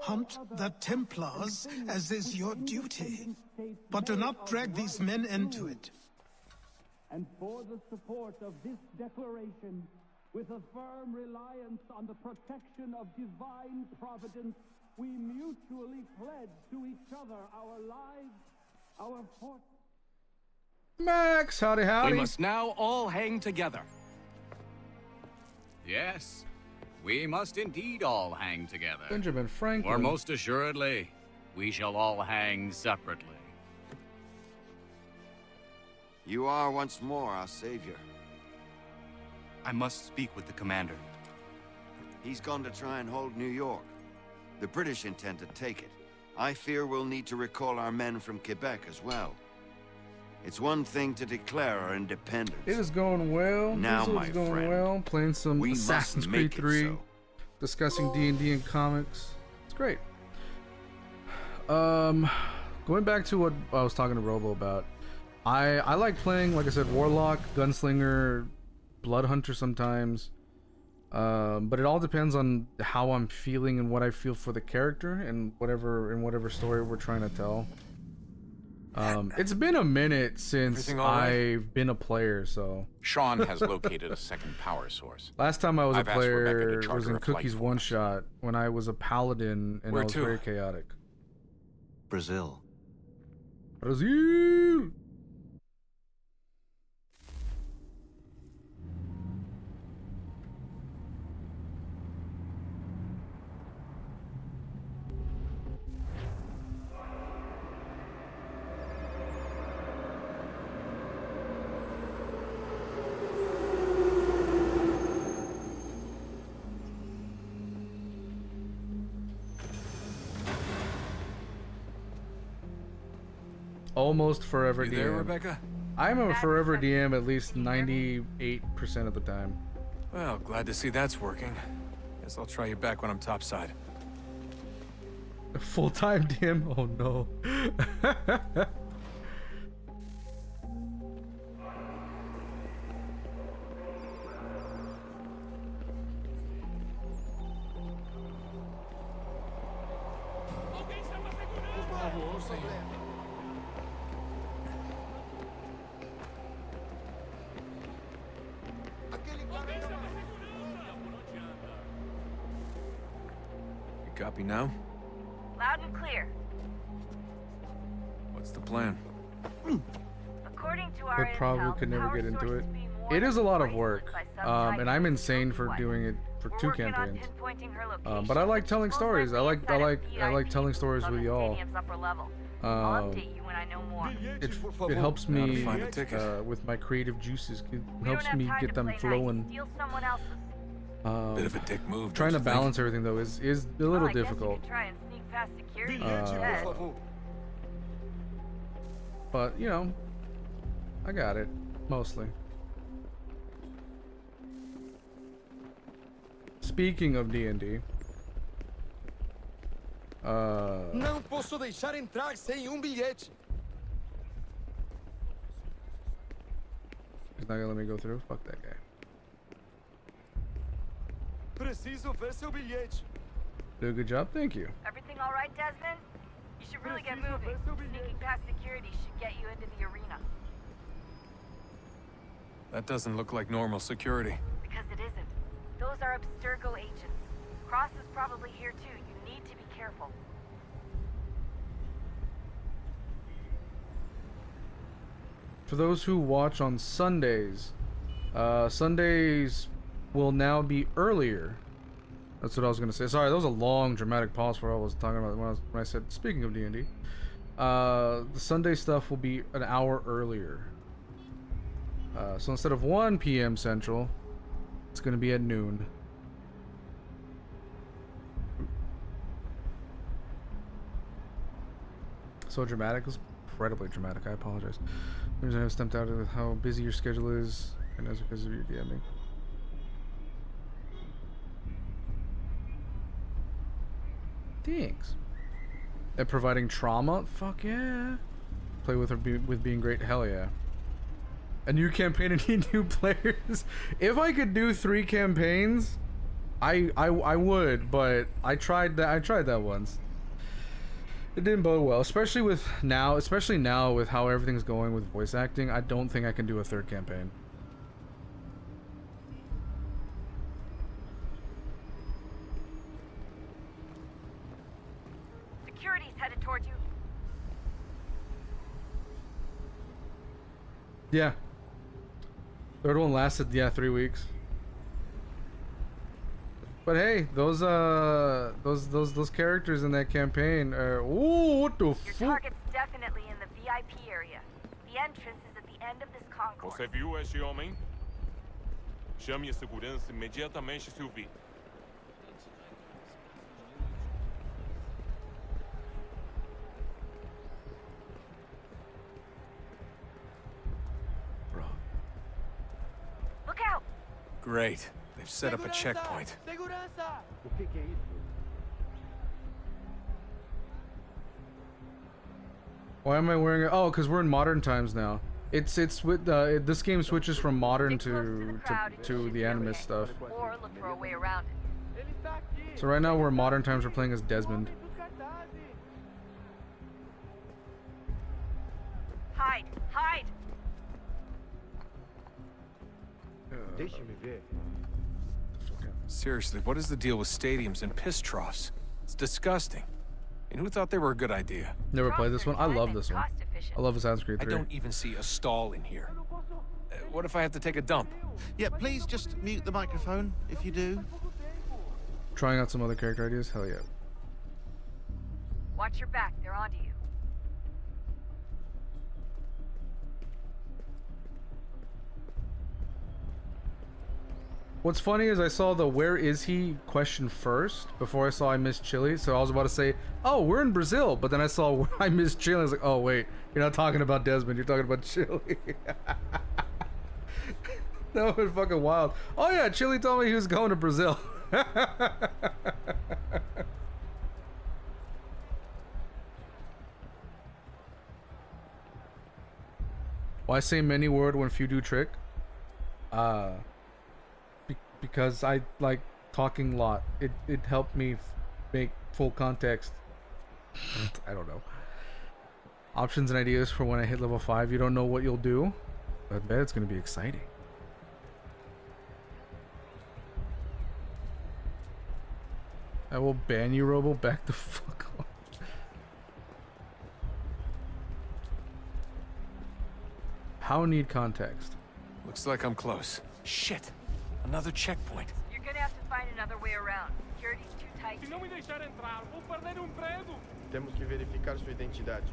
Hunt the Templars as is your duty, but do not drag these men into it. And for the support of this declaration, with a firm reliance on the protection of divine providence, we mutually pledge to each other our lives, our fortune. Max, howdy. We must now all hang together. Yes, we must indeed all hang together. Benjamin Franklin. Or most assuredly, we shall all hang separately. You are once more our savior. I must speak with the commander. He's gone to try and hold New York. The British intend to take it. I fear we'll need to recall our men from Quebec as well. It's one thing to declare our independence. It is going well. Now, Diesel my is going friend, well. Playing some we Assassin's must Creed make it 3. so. Discussing D&D and comics. It's great. Going back to what I was talking to Robo about. I like playing, like I said, Warlock, Gunslinger, Blood Hunter sometimes. But it all depends on how I'm feeling and what I feel for the character and whatever story we're trying to tell. It's been a minute since Everything all right? I've been a player, so Sean has located a second power source. last time I was I've a asked Rebecca player to was charter in a flight Cookies for One Shot when I was a paladin and Where I was to? very chaotic. Brazil. Brazil. Almost forever You DM. there, Rebecca? I'm a forever DM at least 98% of the time. Well, glad to see that's working. Guess I'll try you back when I'm topside. Full-time DM? Oh no. You copy now? Loud and clear. What's the plan? According to our But probably intel, could never power get into sources it. be more It is a than lot of bracelets work, by some and I'm type insane of for way. doing it for We're 2 working on campaigns. pinpointing her location, But I like which telling is stories. I like inside of telling VIP stories on with the y'all. stadium's upper level. I'll update you when I know more. It helps Now to me find a ticket. with my creative juices. It We helps don't have me time get to them play nice. flowing. Steal someone else's. Bit of a dick move. Trying to don't you think? balance everything though is a little Well, I guess you difficult. could try and sneak past security instead. But, you know, I got it. Mostly. Speaking of D&D. Não posso deixar entrar sem bilhete. He's not gonna let me go through? Fuck that guy. Preciso ver seu bilhete. Do a good job? Thank you. Everything all right, Desmond? You should really get moving. Sneaking past security should get you into the arena. That doesn't look like normal security. Because it isn't. Those are Abstergo agents. Cross is probably here too. You need to be careful. For those who watch on Sundays, Sundays will now be earlier. That's what I was gonna say. Sorry, that was a long dramatic pause for what I was talking about when I said speaking of D&D. The Sunday stuff will be an hour earlier. So instead of 1 p.m. Central, it's gonna be at noon. So dramatic. It was incredibly dramatic. I apologize. I was stumped out with how busy your schedule is, and that's because of your DMing. Thanks. And providing trauma? Fuck yeah. Play with being great? Hell yeah. A new campaign and need new players. If I could do 3 campaigns, I would, but I tried that once. It didn't bode well, especially now with how everything's going with voice acting. I don't think I can do a 3rd campaign. Security's headed towards you. Yeah. 3rd one lasted 3 weeks. But hey, those characters in that campaign are ooh, what the fuck? Your target's definitely in the VIP area. The entrance is at the end of this concourse. Você viu este homem? Chame a segurança imediatamente se o vir. Look out! Great. They've set up a checkpoint. Why am I wearing it? Oh, because we're in modern times now. It's with this game switches from modern to the animist stuff. Or look for a way around it. So right now we're in modern times. We're playing as Desmond. Hide! Hide! Seriously, what is the deal with stadiums and piss troughs? It's disgusting. And who thought they were a good idea? Never played this one. I love this one. I love Assassin's Creed 3. I don't even see a stall in here. What if I have to take a dump? Yeah, please just mute the microphone if you do. Trying out some other character ideas? Hell yeah. Watch your back. They're onto you. What's funny is I saw the "where is he?" question first before I saw I missed Chile, so I was about to say, "Oh, we're in Brazil," but then I saw I missed Chile. I was like, "Oh wait, you're not talking about Desmond. You're talking about Chile." That would be fucking wild. Oh yeah, Chile told me he was going to Brazil. Why say many word when few do trick? Because I like talking a lot. It helped me make full context. I don't know. Options and ideas for when I hit level 5. You don't know what you'll do. I bet it's gonna be exciting. I will ban you, Robo. Back the fuck off. How need context? Looks like I'm close. Shit. Another checkpoint. You're gonna have to find another way around. Security's too tight. Se não me deixar entrar, vou perder emprego. Temos que verificar sua identidade.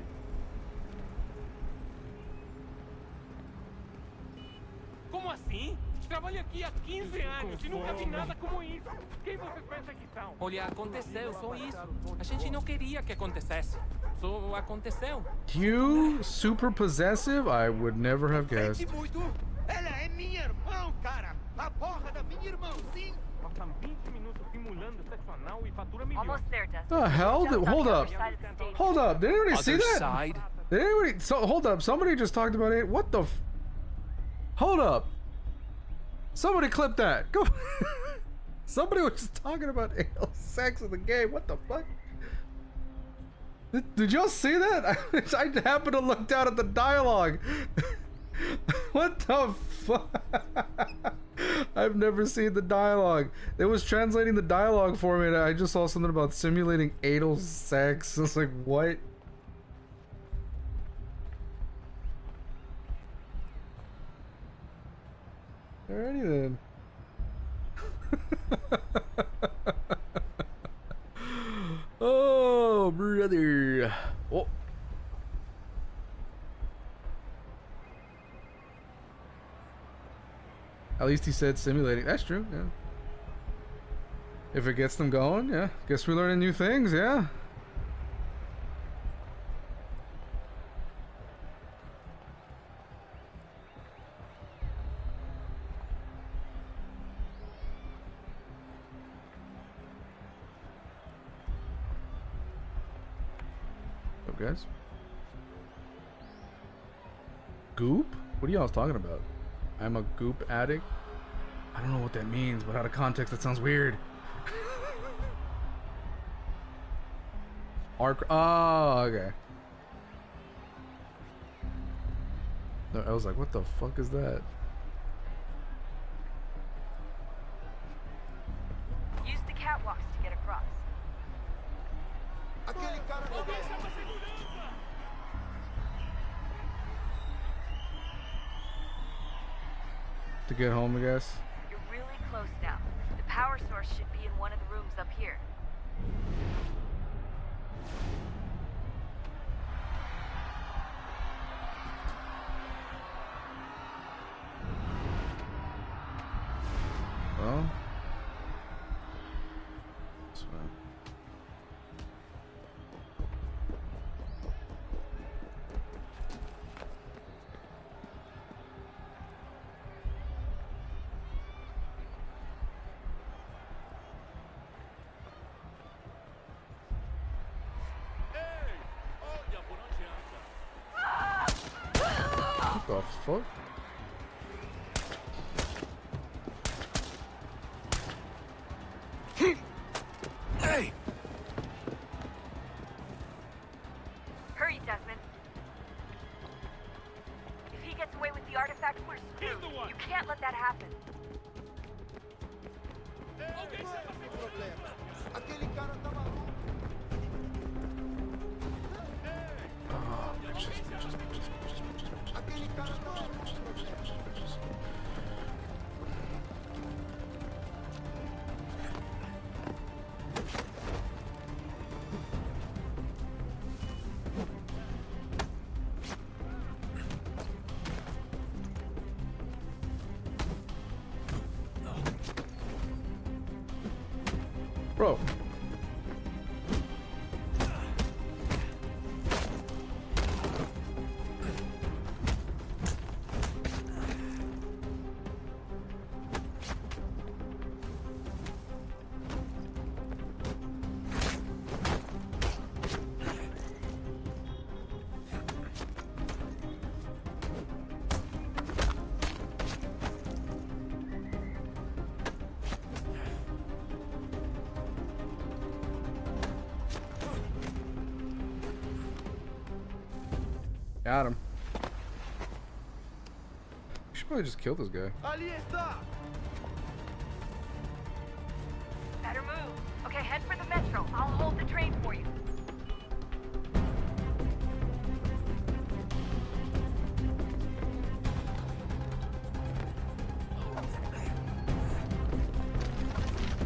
Como assim? trabalho aqui há 15 anos e nunca vi nada como isso. Quem vocês pensam que são? Olha, aconteceu, só isso. A gente não queria que acontecesse. Só aconteceu. You super possessive? I would never have guessed. Ela é minha irmã, cara. A porra da minha irmã, sim. Passam 20 minutos simulando sexo anal e fatura milhões. Almost there, Desmond. The hell? Hold up. Hold up. Did anybody see Other that? side? Did anybody? So hold up. Somebody just talked about it. What the? Hold up. Somebody clip that. Go. Somebody was just talking about anal sex in the game. What the fuck? Did y'all see that? I happened to look down at the dialogue. What the fuck? I've never seen the dialogue. It was translating the dialogue for me and I just saw something about simulating anal sex. I was like, what? Alrighty then. Oh, brother. Oh. At least he said simulating. That's true, yeah. If it gets them going, yeah. Guess we're learning new things, yeah. What's up, guys? Goop? What are y'all talking about? I'm a goop addict? I don't know what that means, but out of context, that sounds weird. Arc. Oh, okay. No, I was like, what the fuck is that? Use the catwalks to get across. To get home, I guess. You're really close now. The power source should be in one of the rooms up here. Well. That's fine. What the fuck? Hey! Hurry, Desmond. If he gets away with the artifact, we're screwed. You can't let that happen. Bro. Got him. We should probably just kill this guy. Ali está. Better move. Okay, head for the metro. I'll hold the train for you.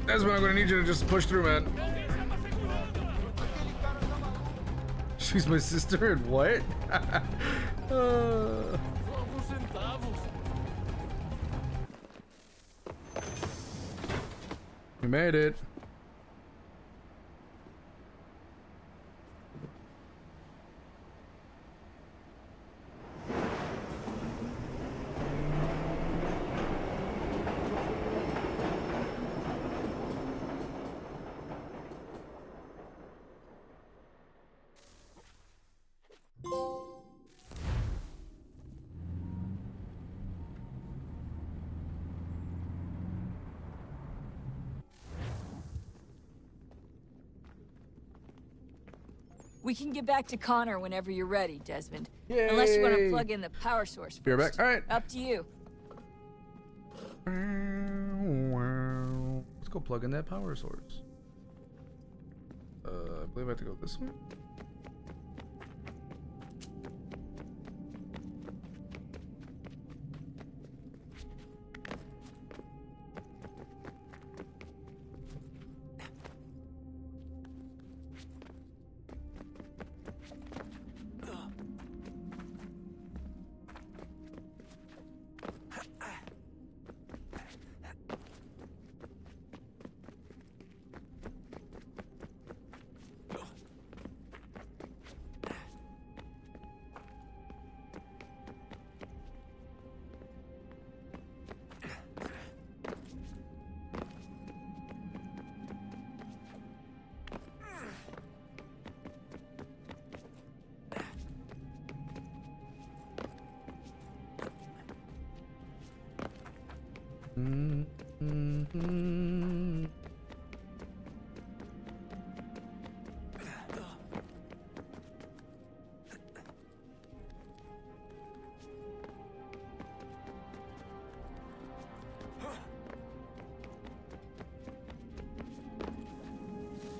Desmond, I'm gonna need you to just push through, man. She's my sister and what? We made it. We can get back to Connor whenever you're ready, Desmond. Yay. Unless you want to plug in the power source first. Be right back. All right. Up to you. Let's go plug in that power source. I believe I have to go this way.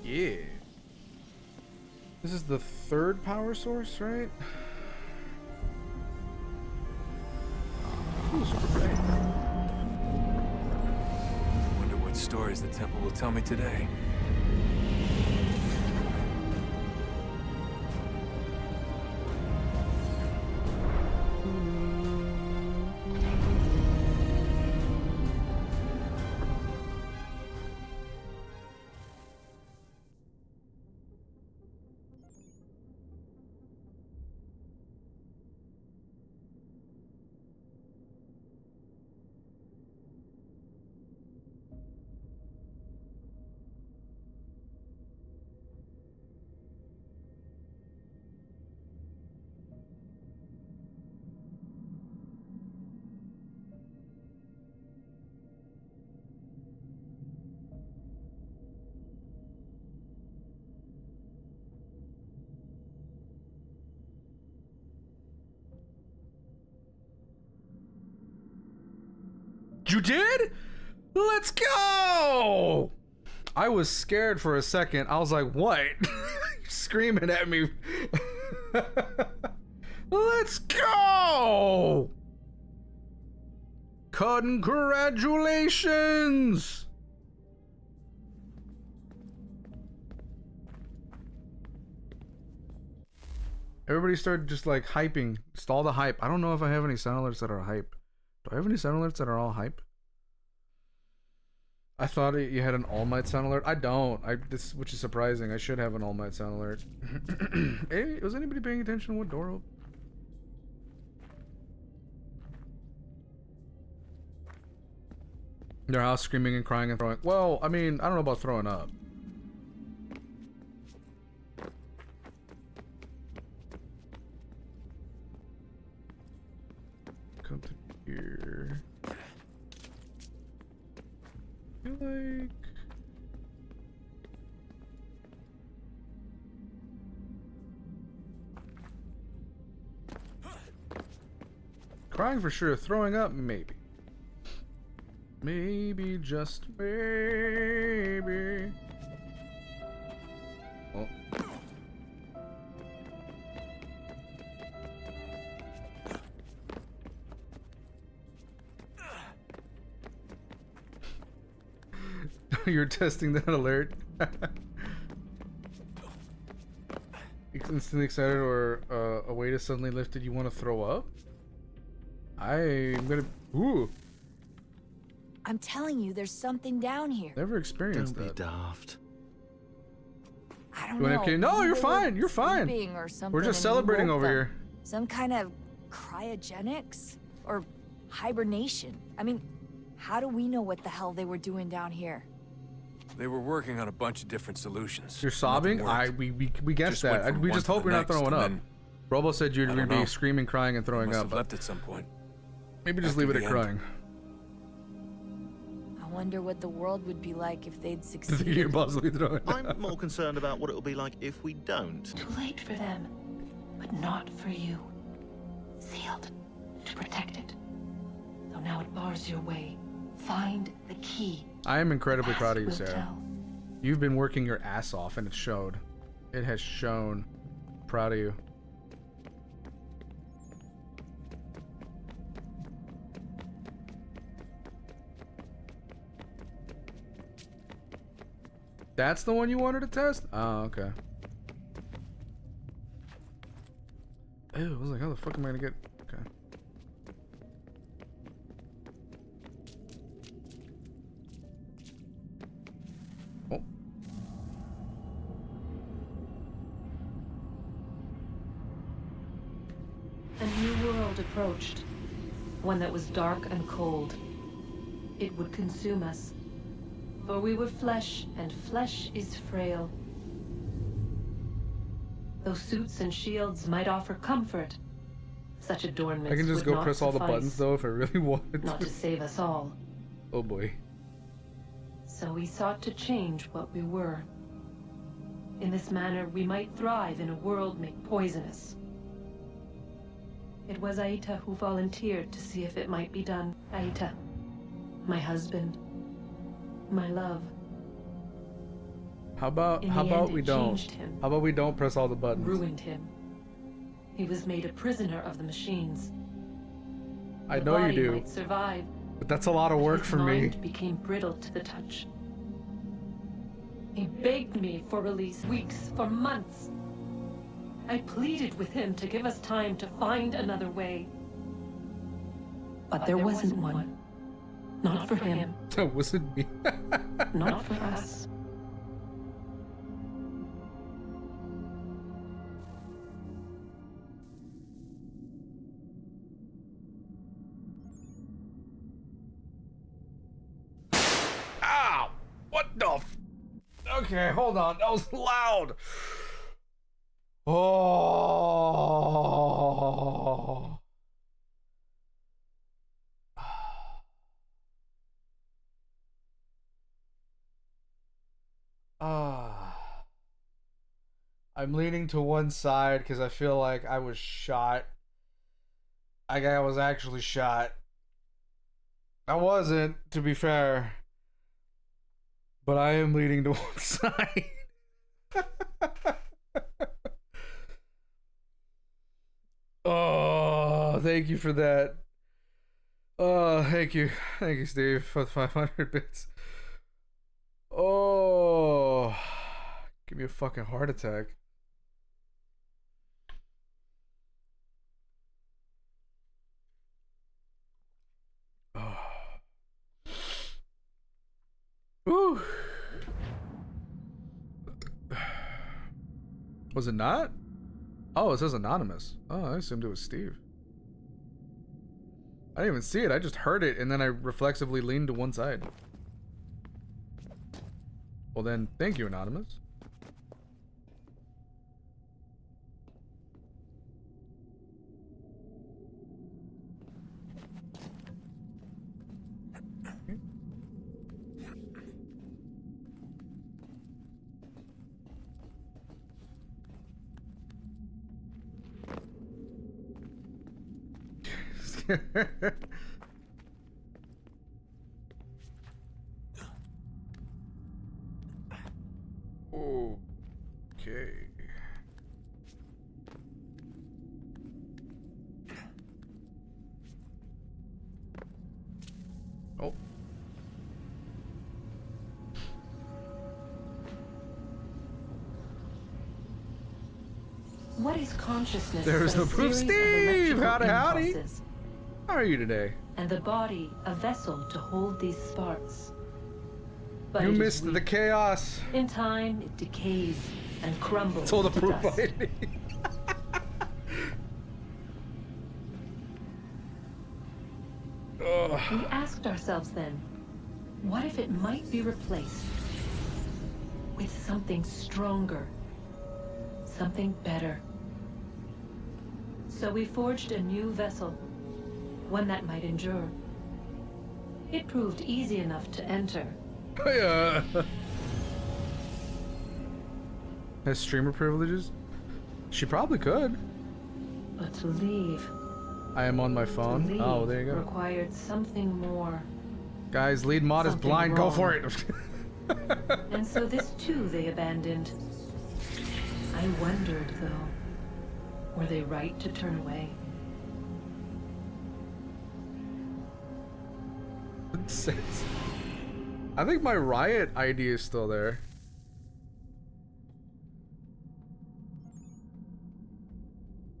Yeah. This is the third power source, right? Ooh, super bright. Wonder what stories the temple will tell me today. You did? Let's go! I was scared for a second. I was like, what? Screaming at me. Let's go! Congratulations! Everybody started just like hyping. Stall the hype. I don't know if I have any sound alerts that are hype. Do I have any sound alerts that are all hype? I thought you had an All Might sound alert. I don't. Which is surprising. I should have an All Might sound alert. Hey, was anybody paying attention to what door opened? Their house screaming and crying and throwing. Well, I mean, I don't know about throwing up. Come to here. I feel like crying for sure. Throwing up, maybe. Maybe, just maybe. Oh. You're testing that alert. Instantly excited or a weight is suddenly lifted, you want to throw up? I'm gonna... Ooh. I'm telling you, there's something down here. Never experienced Don't that. be daft. I don't You wanna know. kill- No, maybe you're they fine. were You're fine. sleeping or something We're just and we celebrating woke over them. here. Some kind of cryogenics or hibernation. I mean, how do we know what the hell they were doing down here? They were working on a bunch of different solutions. You're sobbing? We guessed Just went that. from We one just to hope the you're not next, throwing and up. then- Robo said you'd I don't be know. screaming, crying, and throwing Must up. have But left at some point. maybe just After leave it the at end. crying. I wonder what the world would be like if they'd You're succeeded. possibly throwing up. I'm more concerned about what it'll be like if we don't. Too late for them, but not for you. Sealed to protect it. Though now it bars your way. Find the key. I am incredibly The proud of you, past will Sarah. tell. You've been working your ass off, and it showed. It has shown. Proud of you. That's the one you wanted to test? Oh, okay. Ew, I was like, how the fuck am I gonna get... Okay. Oh. A new world approached. One that was dark and cold. It would consume us. For we were flesh, and flesh is frail. Though suits and shields might offer comfort, such adornments I can just would go not press all the suffice, buttons, though, if I really wanted not to. to save us all. Oh boy. So we sought to change what we were. In this manner, we might thrive in a world made poisonous. It was Aita who volunteered to see if it might be done. Aita, my husband, my love. How about In the end, we it don't? changed him. How about we don't press all the buttons? Ruined him. He was made a prisoner of the machines. I The know you body do, might survive, but that's a lot of but work his for me. mind became brittle to the touch. He begged me for release, weeks, for months. I pleaded with him to give us time to find another way. But there wasn't one. Not for him. That wasn't me. Not for us. Ow! What the f... Okay, hold on. That was loud. Oh. I'm leaning to one side because I feel like I was shot. I was actually shot. I wasn't, to be fair. But I am leaning to one side. Oh, thank you for that. Oh, thank you. Thank you, Steve, for the 500 bits. Oh, give me a fucking heart attack. Oh. Ooh. Was it not? Oh, it says anonymous. Oh, I assumed it was Steve. I didn't even see it. I just heard it, and then I reflexively leaned to one side. Well then, thank you, anonymous. Okay. Oh. What is consciousness? There's but a the proof, series of Steve! electrical Howdy, howdy. impulses? How are you today? And the body a vessel to hold these sparks. But You it is missed the weak. chaos. In time, it decays and crumbles It's all the to proof dust. I need. We asked ourselves then, what if it might be replaced with something stronger, something better? So we forged a new vessel, one that might endure. It proved easy enough to enter. Yeah. Has streamer privileges? She probably could. But to leave, I am on my phone. leave Oh, there you go. required something more. Guys, lead mod is Something blind. Go wrong. for it. And so this too they abandoned. I wondered, though, were they right to turn away? Sense. I think my riot ID is still there.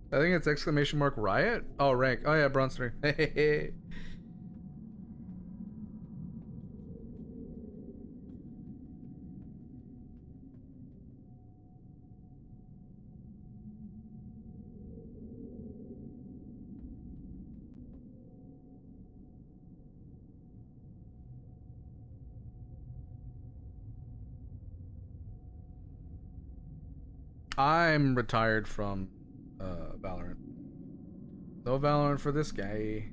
I think it's exclamation mark riot. Oh, rank. Oh yeah, Bronster. Hey. I'm retired from Valorant. No Valorant for this guy.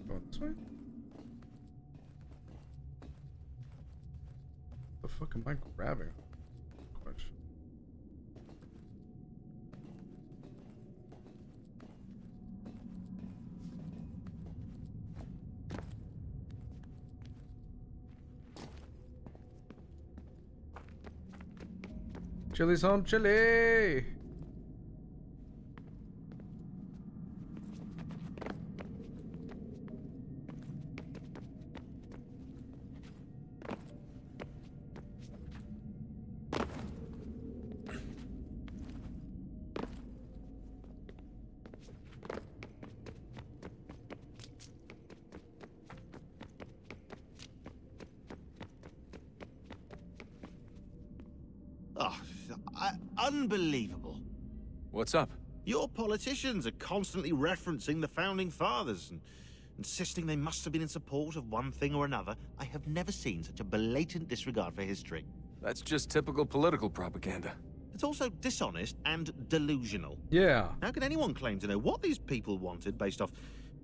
Going this way? The fuck am I grabbing? Question. Chili's home, chili. Oh, unbelievable. What's up? Your politicians are constantly referencing the Founding Fathers and insisting they must have been in support of one thing or another. I have never seen such a blatant disregard for history. That's just typical political propaganda. It's also dishonest and delusional. Yeah. How can anyone claim to know what these people wanted based off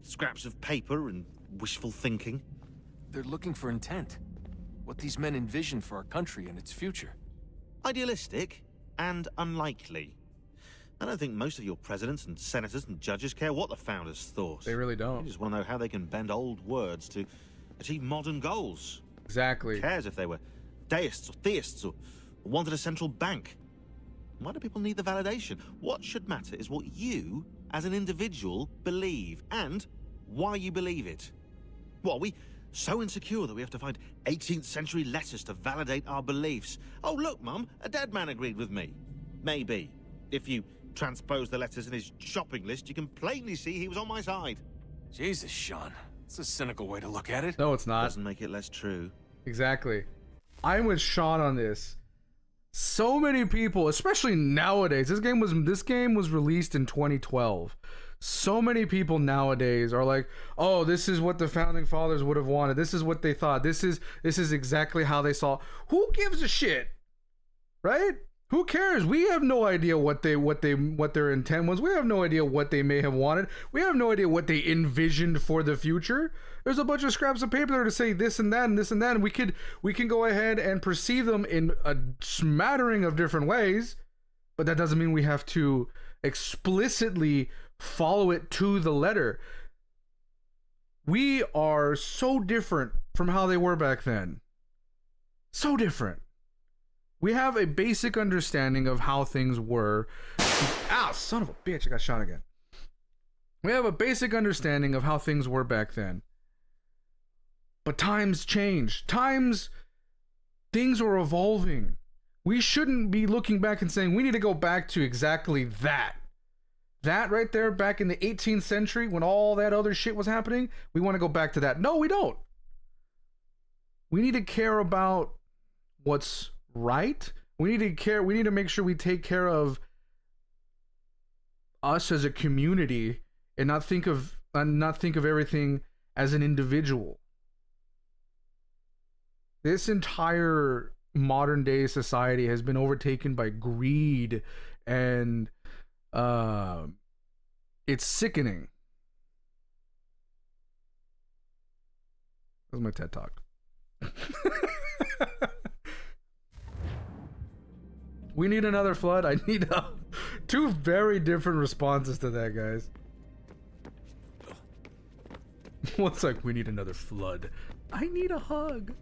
scraps of paper and wishful thinking? They're looking for intent. What these men envision for our country and its future. Idealistic and unlikely. I don't think most of your presidents and senators and judges care what the founders thought. They really don't. They just want to know how they can bend old words to achieve modern goals. Exactly. Who cares if they were deists or theists or wanted a central bank? Why do people need the validation? What should matter is what you, as an individual, believe and why you believe it. What, are we so insecure that we have to find 18th century letters to validate our beliefs? Oh, look, Mum, a dead man agreed with me. Maybe. If you transpose the letters in his shopping list, you can plainly see he was on my side. Jesus, Sean. It's a cynical way to look at it. No, it's not. Doesn't make it less true. Exactly. I'm with Sean on this. So many people, especially nowadays, this game was released in 2012. So many people nowadays are like, "Oh, this is what the founding fathers would have wanted. This is what they thought. This is exactly how they saw." Who gives a shit? Right? Who cares? We have no idea what their intent was. We have no idea what they may have wanted. We have no idea what they envisioned for the future. There's a bunch of scraps of paper there to say this and that and this and that, and we can go ahead and perceive them in a smattering of different ways, but that doesn't mean we have to explicitly follow it to the letter. We are so different from how they were back then. So different. We have a basic understanding of how things were. Ow, son of a bitch, I got shot again. We have a basic understanding of how things were back then. But times change. Things are evolving. We shouldn't be looking back and saying we need to go back to exactly that. That right there, back in the 18th century, when all that other shit was happening, we want to go back to that. No, we don't. We need to care about what's right. We need to make sure we take care of us as a community and not think of everything as an individual. This entire modern day society has been overtaken by greed, and it's sickening. That was my TED Talk. We need another flood. I need two very different responses to that, guys. One's like, we need another flood. I need a hug.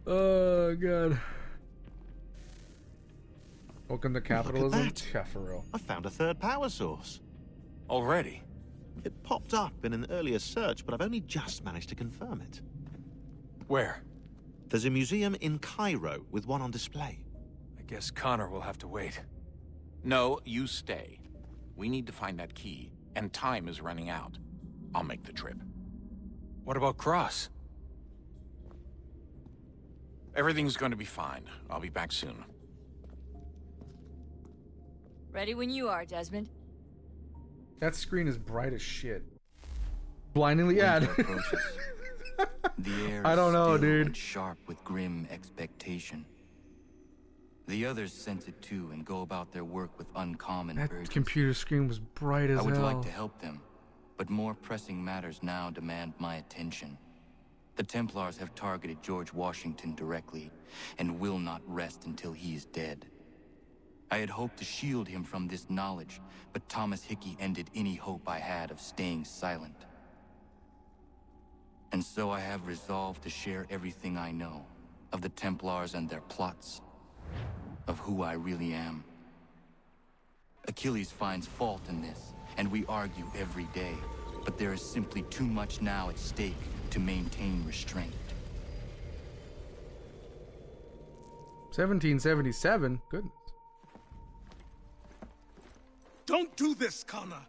Oh, God. Welcome to capitalism. Look at that. Yeah, for real. I found a third power source. Already? It popped up in an earlier search, but I've only just managed to confirm it. Where? There's a museum in Cairo with one on display. I guess Connor will have to wait. No, you stay. We need to find that key, and time is running out. I'll make the trip. What about Cross? Everything's going to be fine. I'll be back soon. Ready when you are, Desmond. That screen is bright as shit. Blindingly ad. The air I don't know, is still dude. and sharp with grim expectation. The others sense it too and go about their work with uncommon That urgency. computer screen was bright as I would hell. like to help them, but more pressing matters now demand my attention. The Templars have targeted George Washington directly and will not rest until he is dead. I had hoped to shield him from this knowledge, but Thomas Hickey ended any hope I had of staying silent. And so I have resolved to share everything I know of the Templars and their plots, of who I really am. Achilles finds fault in this, and we argue every day, but there is simply too much now at stake to maintain restraint. 1777? Goodness. Don't do this, Connor.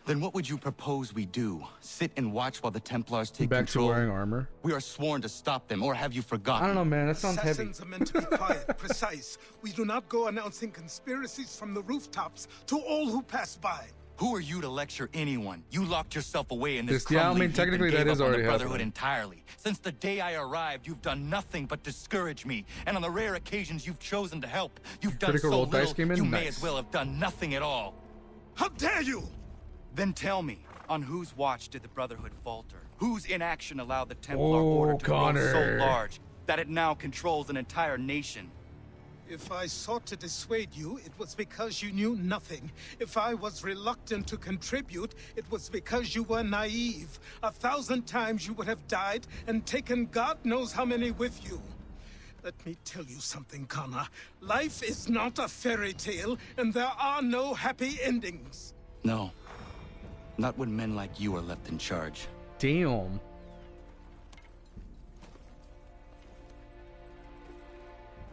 Then what would you propose we do? Sit and watch while the Templars take Back control? to wearing armor. We are sworn to stop them, or have you forgotten? I don't know, man. That sounds heavy. Assassins are meant to be quiet, precise. We do not go announcing conspiracies from the rooftops to all who pass by. Who are you to lecture anyone? You locked yourself away in this Yeah, I crumbling mean, heap technically and that gave is up on already the Brotherhood happening. entirely. Since the day I arrived, you've done nothing but discourage me. And on the rare occasions you've chosen to help, you've done Critical so Role little, dice came in? you may Nice. as well have done nothing at all. How dare you! Then tell me, on whose watch did the Brotherhood falter? Whose inaction allowed the Templar Oh, Order to grow Connor. so large that it now controls an entire nation? If I sought to dissuade you, it was because you knew nothing. If I was reluctant to contribute, it was because you were naive. 1,000 times you would have died and taken God knows how many with you. Let me tell you something, Connor. Life is not a fairy tale, and there are no happy endings. No. Not when men like you are left in charge. Damn.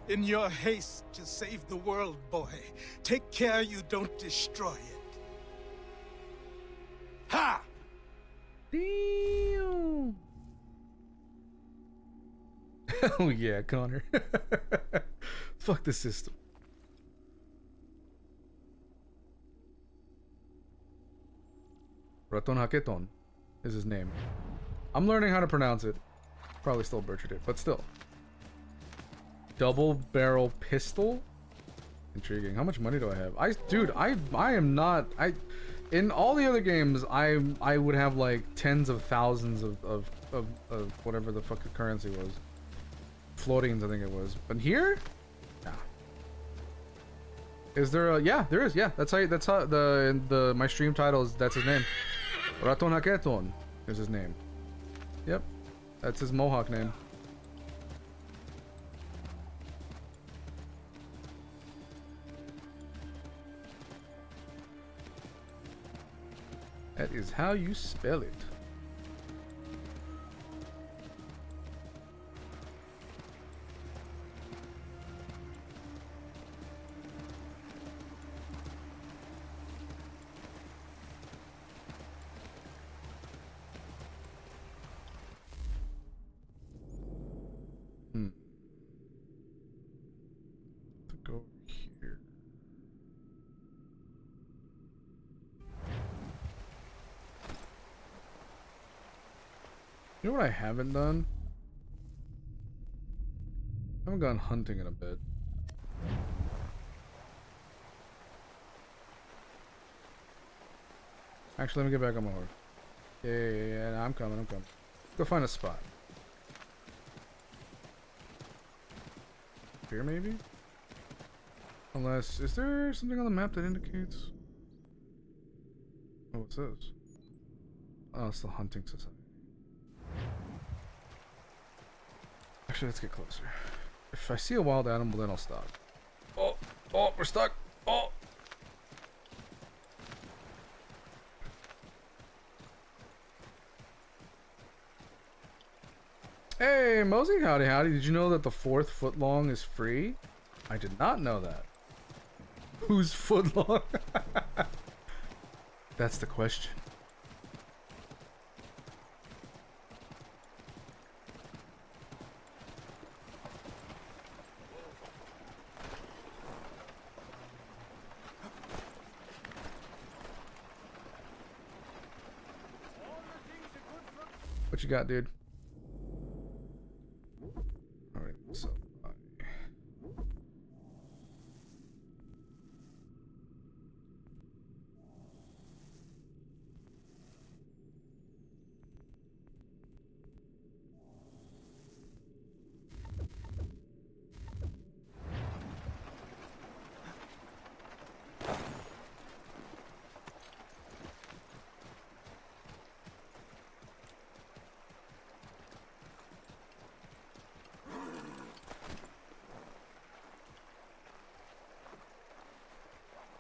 In your haste to save the world, boy, take care you don't destroy it. Ha! Damn. Oh yeah, Connor. Fuck the system. Raton Haketon is his name. I'm learning how to pronounce it. Probably still butchered it, but still. Double barrel pistol? Intriguing. How much money do I have? I am not. In all the other games, I would have like tens of thousands of whatever the fuck the currency was. Floatings, I think it was. But here? Nah. Is there a, yeah, there is, yeah. That's how the my stream title is, that's his name. Raton Haketon is his name. Yep. That's his Mohawk name. That is how you spell it. go here. You know what I haven't done? I haven't gone hunting in a bit. Actually, let me get back on my horse. Yeah, I'm coming. Go find a spot. Here, maybe? Unless, is there something on the map that indicates? Oh, what's this? Oh, it's the hunting society. Actually, let's get closer. If I see a wild animal, then I'll stop. Oh, we're stuck. Oh. Hey, Mosey, howdy. Did you know that the 4th footlong is free? I did not know that. Who's footlong? That's the question. What you got, dude? Alright, so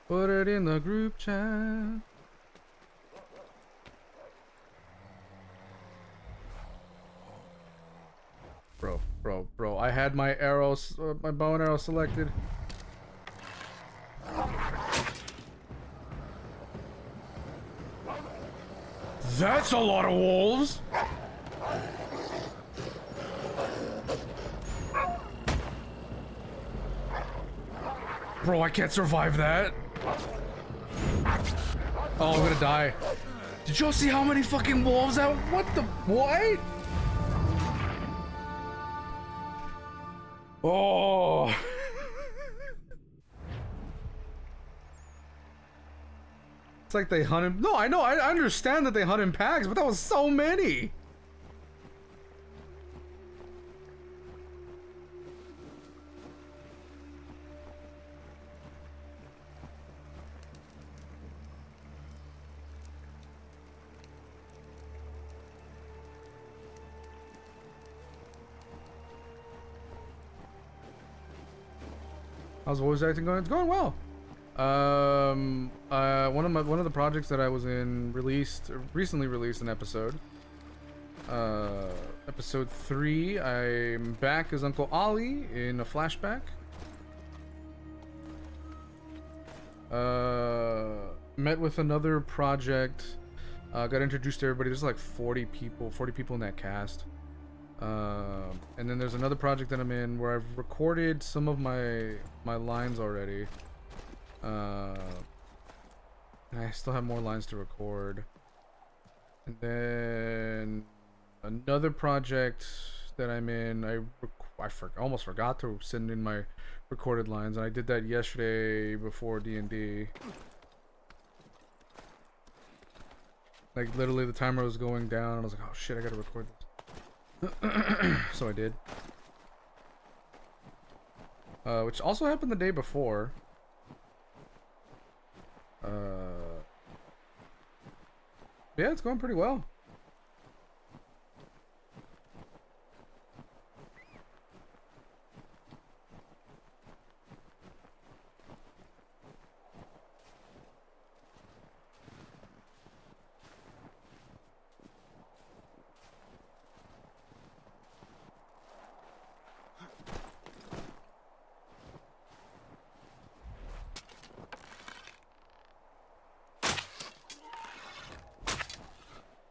put it in the group chat. Bro, I had my arrows, my bow and arrow selected. That's a lot of wolves. Bro, I can't survive that. Oh, I'm gonna die. Did y'all see how many fucking wolves out? What the? What? Oh. It's like they hunt him. No, I know. I understand that they hunt in packs, but that was so many. How's voice acting going? It's going well. One of the projects that I was in recently released an episode. Episode 3. I'm back as Uncle Ollie in a flashback. Met with another project. Got introduced to everybody. There's like 40 people in that cast. And then there's another project that I'm in where I've recorded some of my lines already. And I still have more lines to record. And then another project that I'm in, I almost forgot to send in my recorded lines, and I did that yesterday before D&D. Like literally the timer was going down and I was like, oh shit, I gotta record this. So I did. Which also happened the day before. Yeah, it's going pretty well.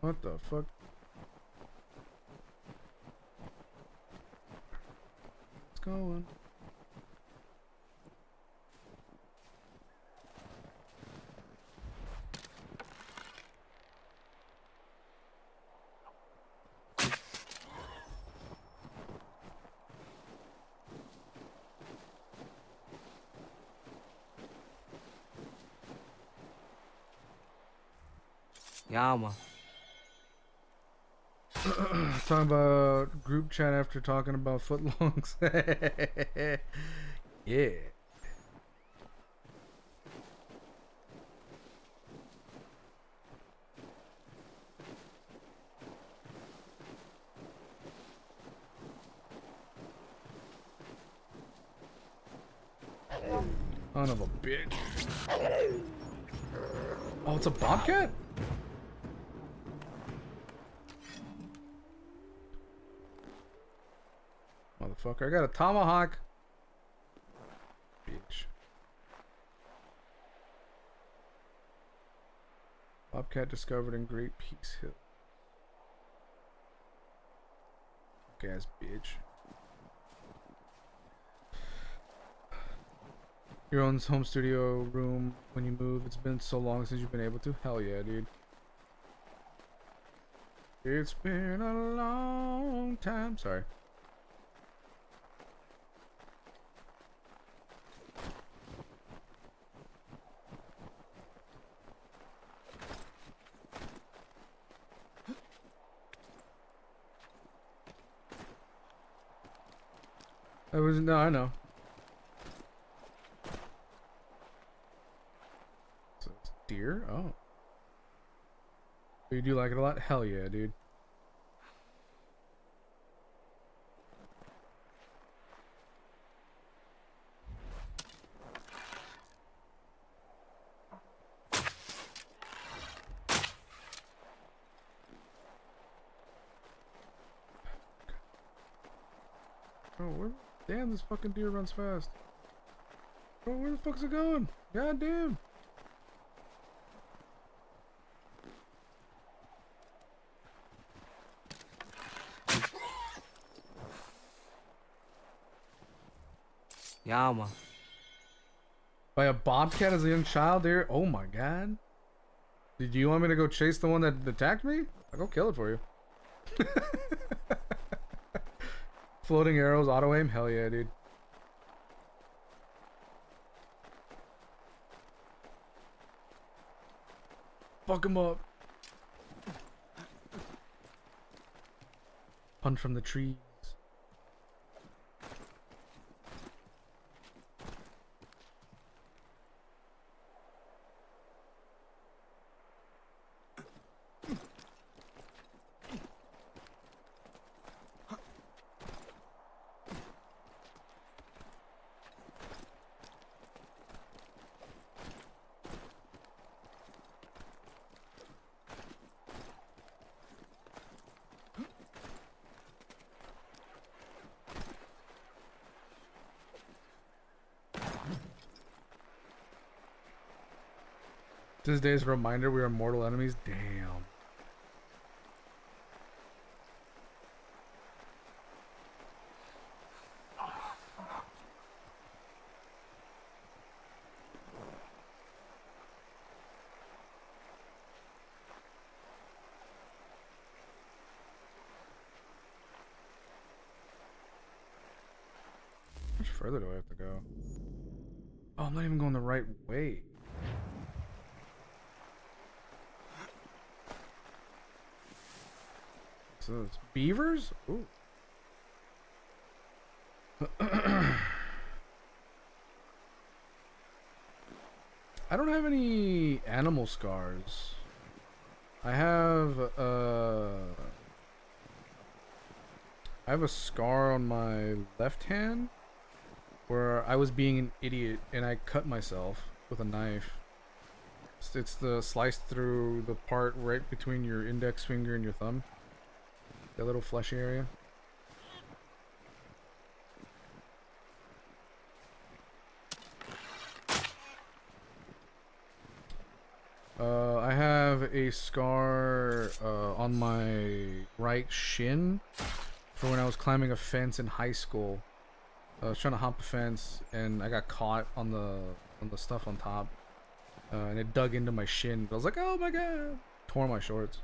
What the fuck? What's going? Yama. Talking about group chat after talking about footlongs. Yeah. Son of a bitch. Oh, it's a bobcat? Motherfucker, I got a tomahawk. Bitch. Bobcat discovered in Great Peaks Hill. Gas bitch. Your own home studio room when you move. It's been so long since you've been able to. Hell yeah, dude. It's been a long time. Sorry. I know. So it's deer? Oh. You do like it a lot? Hell yeah, dude. Oh, damn, this fucking deer runs fast. Bro, where the fuck's it going? God damn. Yama. By a bobcat as a young child deer? Oh my god. Did you want me to go chase the one that attacked me? I'll go kill it for you. Floating arrows, auto aim? Hell yeah, dude. Fuck him up. Punch from the trees. This day is a reminder we are mortal enemies. Damn. How much further do I have to go? Oh, I'm not even going the right way. So it's beavers? Ooh. I don't have any animal scars. I have a scar on my left hand where I was being an idiot and I cut myself with a knife. It's the sliced through the part right between your index finger and your thumb. That little fleshy area. I have a scar on my right shin for when I was climbing a fence in high school. I was trying to hop a fence and I got caught on the stuff on top, and it dug into my shin. I was like, "Oh my god!" Tore my shorts.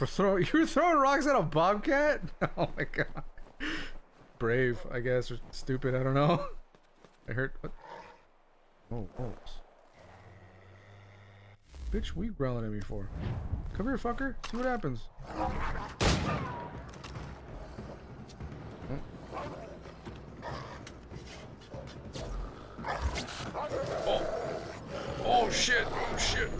You were throwing rocks at a bobcat? Oh my god. Brave, I guess, or stupid. I don't know. I heard. What? Oh, wolves. Bitch, what are you growling at me for? Come here, fucker. See what happens. Oh. Oh shit. Oh shit.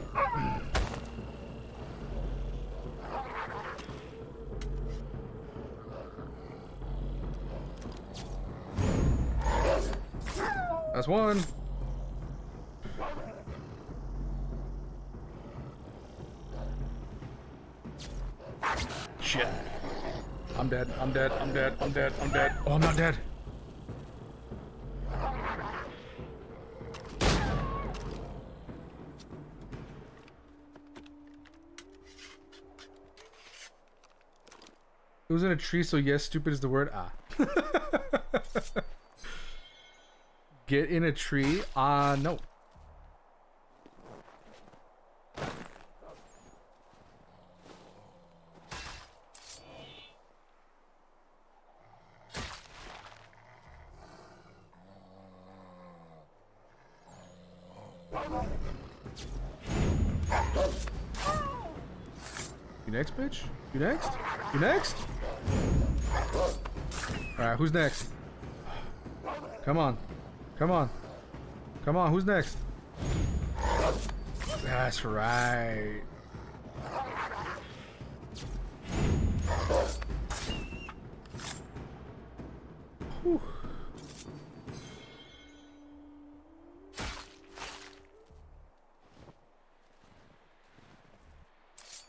That's one. Shit. I'm dead. I'm dead. I'm dead. I'm dead. I'm dead. Oh, I'm not dead. It was in a tree, so yes, stupid is the word. Ah. Get in a tree? No. You next, bitch? You next? You next? Alright, who's next? Come on. Come on. Come on, who's next? That's right. Whew.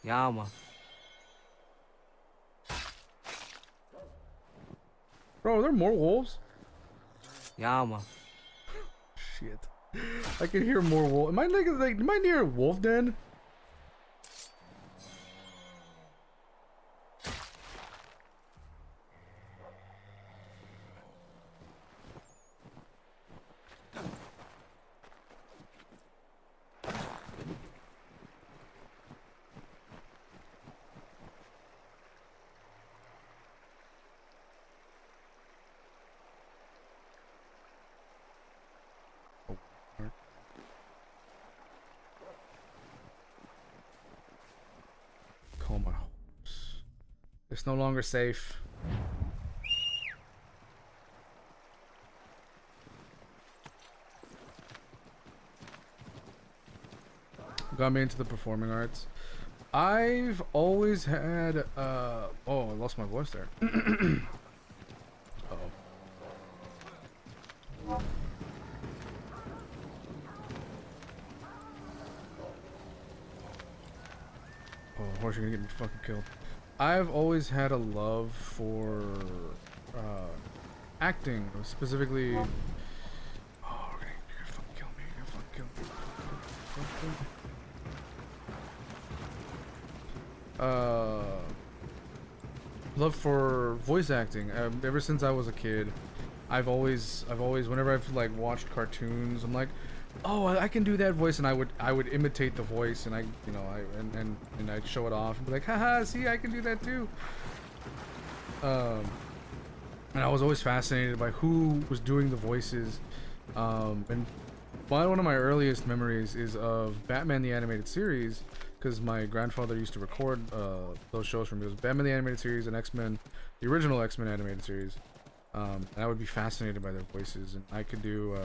Yeah, man. Bro, are there more wolves? Yeah, man. Shit. I can hear more wolf. Am I near a wolf den? Call my hopes. It's no longer safe. Got me into the performing arts. I've always had oh, I lost my voice there. Uh-oh. Oh, horse, you're gonna get me fucking killed. I've always had a love for acting, specifically. Oh, you're gonna fucking kill me. You're gonna fucking kill me. Fucking kill me. Love for voice acting. Ever since I was a kid, I've always, whenever I've like watched cartoons, I'm like, oh, I can do that voice, and I would imitate the voice, and and I'd show it off and be like, haha, see, I can do that too. And I was always fascinated by who was doing the voices. And one of my earliest memories is of Batman the Animated Series, because my grandfather used to record those shows for me. It was Batman the Animated Series and X-Men, the original X-Men animated series. And I would be fascinated by their voices, and I could do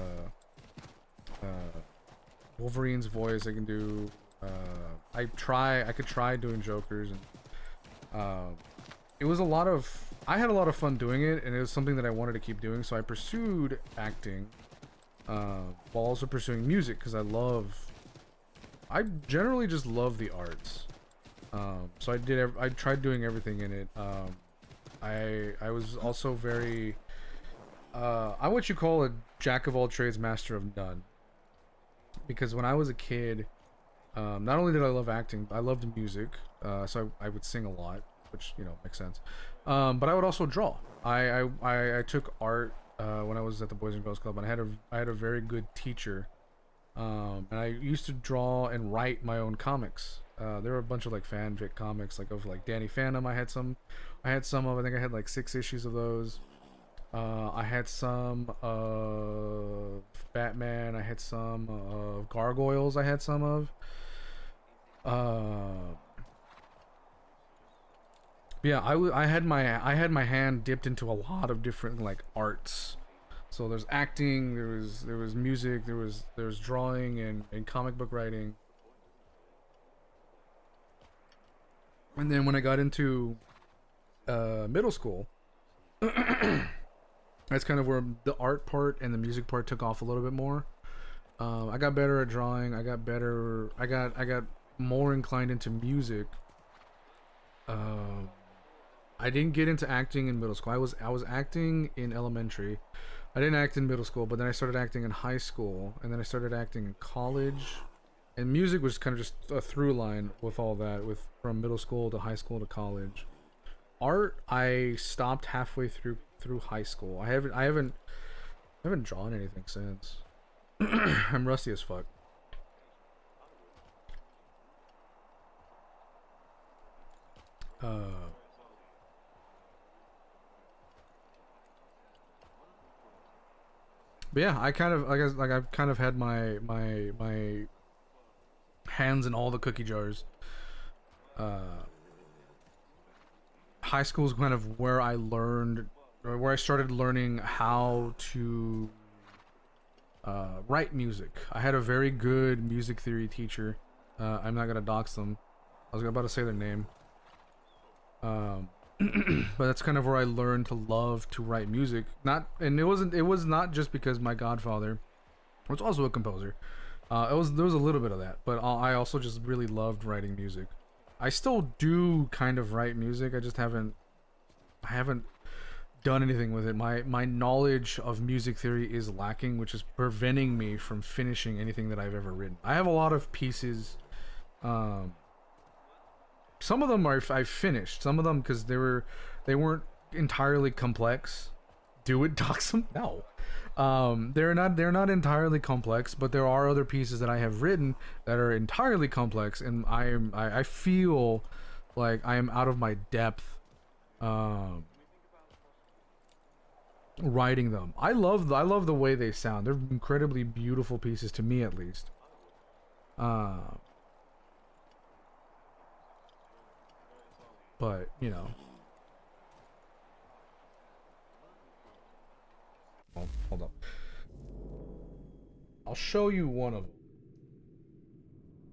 Wolverine's voice. I can do I could try doing Joker's, and it was I had a lot of fun doing it, and it was something that I wanted to keep doing, so I pursued acting while also pursuing music, because I generally just love the arts. So I tried doing everything in it. I was also very I'm what you call a jack of all trades, master of none. Because when I was a kid, not only did I love acting, I loved music. So I would sing a lot, which, you know, makes sense. But I would also draw. I took art when I was at the Boys and Girls Club, and I had a very good teacher. And I used to draw and write my own comics. There were a bunch of like fanfic comics, like of like Danny Phantom. I had some of. I think I had like 6 issues of those. I had some of Batman. I had some of Gargoyles. I had some of. Yeah, I had my hand dipped into a lot of different like arts. So there's acting, there was music, there was drawing and comic book writing. And then when I got into middle school, that's kind of where the art part and the music part took off a little bit more. I got better at drawing. I got more inclined into music. I didn't get into acting in middle school. I was acting in elementary. I didn't act in middle school, but then I started acting in high school, and then I started acting in college. And music was kind of just a through line with all that, from middle school to high school to college. Art, I stopped halfway through high school. I haven't drawn anything since. I'm rusty as fuck. But yeah, I kind of I've kind of had my hands in all the cookie jars. High school is kind of where I started learning how to write music. I had a very good music theory teacher. I'm not gonna dox them. I was about to say their name. But that's kind of where I learned to love to write music. It was not just because my godfather was also a composer. There was a little bit of that, but I also just really loved writing music. I still do kind of write music. I haven't done anything with it. My knowledge of music theory is lacking, which is preventing me from finishing anything that I've ever written. I have a lot of pieces. Some of them I've finished. Some of them because they weren't entirely complex. Do it, dox them? No. They're not entirely complex, but there are other pieces that I have written that are entirely complex, and I feel like I am out of my depth writing them. I love the way they sound. They're incredibly beautiful pieces to me, at least. But you know. Oh, hold up. I'll show you one of them.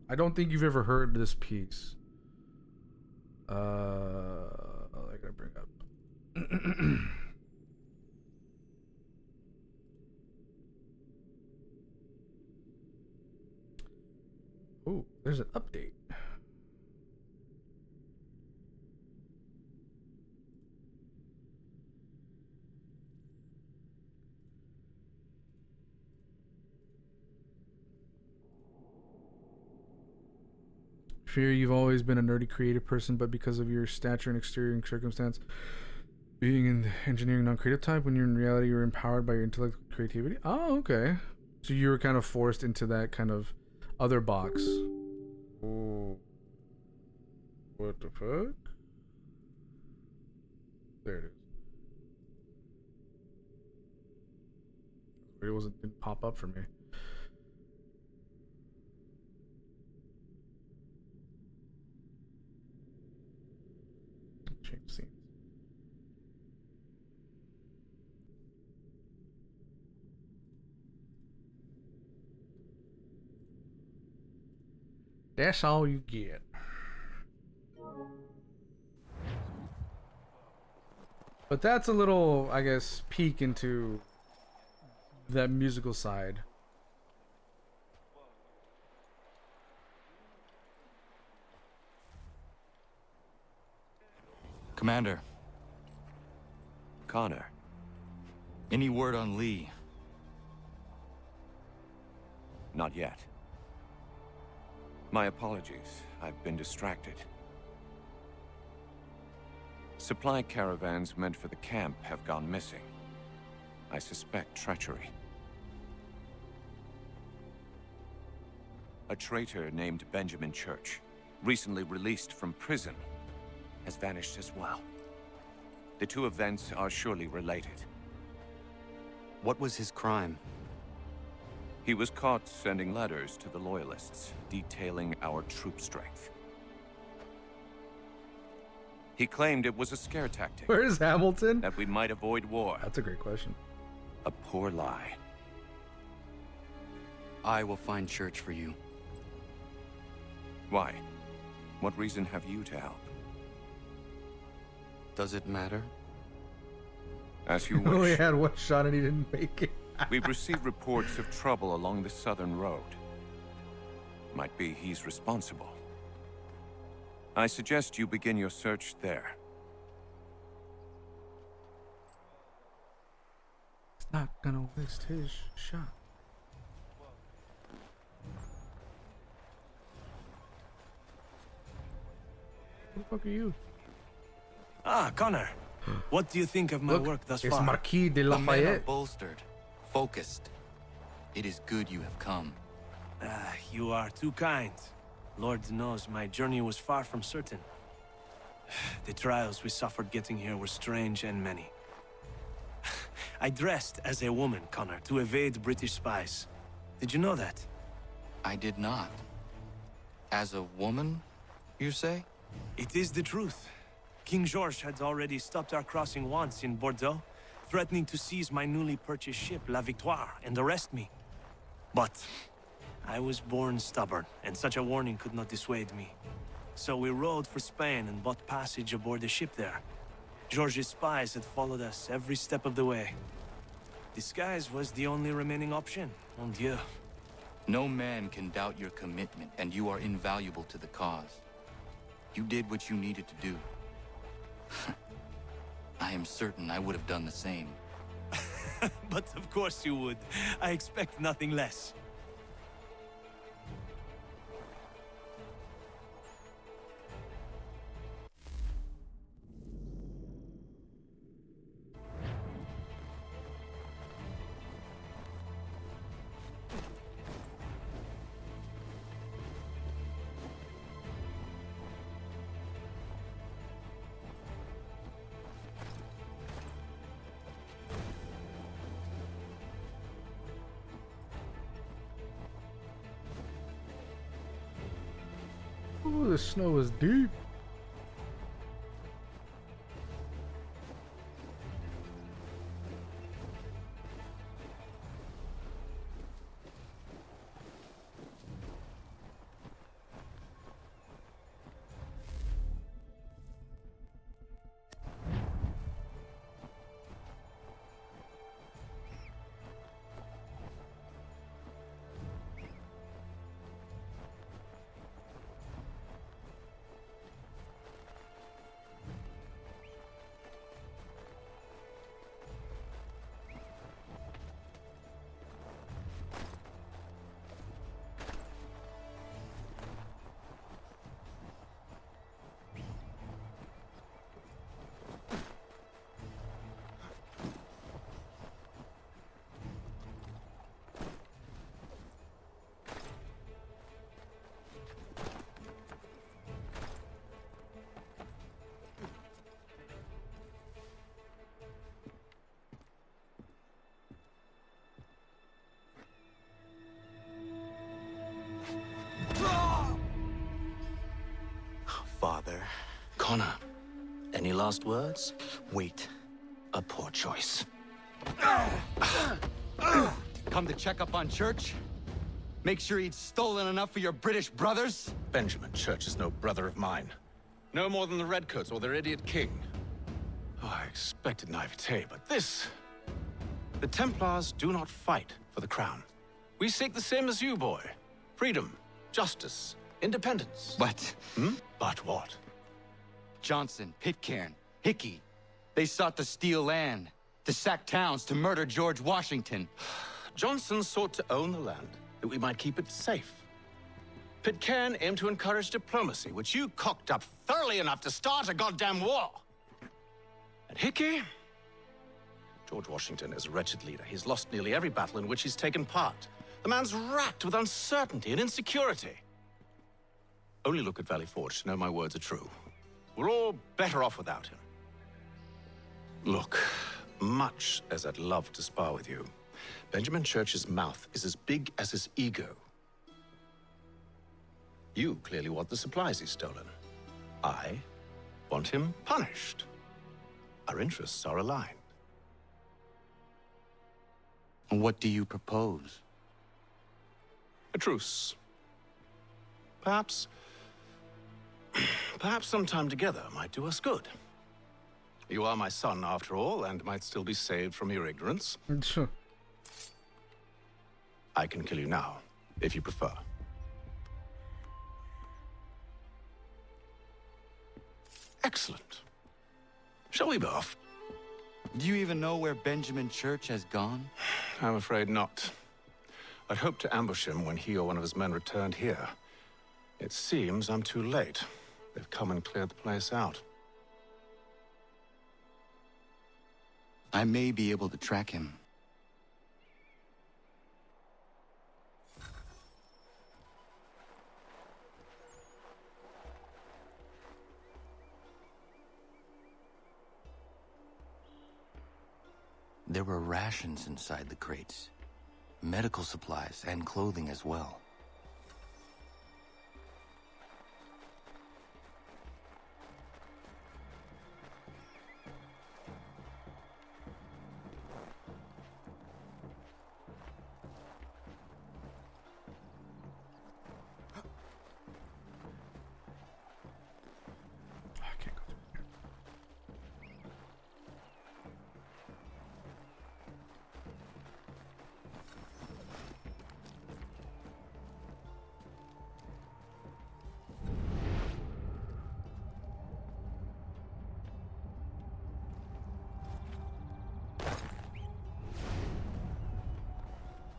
I don't think you've ever heard this piece. I gotta bring up. Ooh, there's an update. Fear you've always been a nerdy creative person, but because of your stature and exterior circumstance, being in the engineering non-creative type, when you're in reality you're empowered by your intellect and creativity. Oh, okay. So you were kind of forced into that kind of other box. Oh. What the fuck? There it is. It didn't pop up for me. Change scenes. That's all you get. But that's a little, I guess, peek into that musical side. Commander. Connor. Any word on Lee? Not yet. My apologies. I've been distracted. Supply caravans meant for the camp have gone missing. I suspect treachery. A traitor named Benjamin Church, recently released from prison, has vanished as well. The two events are surely related. What was his crime? He was caught sending letters to the Loyalists, detailing our troop strength. He claimed it was a scare tactic. Where's Hamilton? That we might avoid war. That's a great question. A poor lie. I will find church for you. Why? What reason have you to help? Does it matter? As you He only wish. had one shot and he didn't make it. We've received reports of trouble along the southern road. Might be he's responsible. I suggest you begin your search there. He's not gonna waste his shot. Who the fuck are you? Ah, Connor. What do you think of my Look, work thus it's far? Marquis de The men are Lafayette. bolstered, focused. It is good you have come. You are too kind. Lord knows my journey was far from certain. The trials we suffered getting here were strange and many. I dressed as a woman, Connor, to evade British spies. Did you know that? I did not. As a woman, you say? It is the truth. King George had already stopped our crossing once in Bordeaux, threatening to seize my newly purchased ship, La Victoire, and arrest me. But I was born stubborn, and such a warning could not dissuade me. So we rode for Spain and bought passage aboard the ship there. George's spies had followed us every step of the way. Disguise was the only remaining option, mon Dieu. No man can doubt your commitment, and you are invaluable to the cause. You did what you needed to do. I am certain I would have done the same. But of course you would. I expect nothing less. Ooh, the snow is deep. Father. Connor. Any last words? Wait. A poor choice. Come to check up on Church? Make sure he'd stolen enough for your British brothers? Benjamin Church is no brother of mine. No more than the Redcoats or their idiot king. Oh, I expected naivete, but this... The Templars do not fight for the crown. We seek the same as you, boy. Freedom, justice, independence. But... But what? Johnson, Pitcairn, Hickey. They sought to steal land, to sack towns, to murder George Washington. Johnson sought to own the land, that we might keep it safe. Pitcairn aimed to encourage diplomacy, which you cocked up thoroughly enough to start a goddamn war. And Hickey? George Washington is a wretched leader. He's lost nearly every battle in which he's taken part. The man's racked with uncertainty and insecurity. Only look at Valley Forge to know my words are true. We're all better off without him. Look, much as I'd love to spar with you, Benjamin Church's mouth is as big as his ego. You clearly want the supplies he's stolen. I want him punished. Our interests are aligned. What do you propose? A truce. Perhaps some time together might do us good. You are my son, after all, and might still be saved from your ignorance. I can kill you now, if you prefer. Excellent. Shall we be off? Do you even know where Benjamin Church has gone? I'm afraid not. I'd hoped to ambush him when he or one of his men returned here. It seems I'm too late. They've come and cleared the place out. I may be able to track him. There were rations inside the crates. Medical supplies and clothing as well.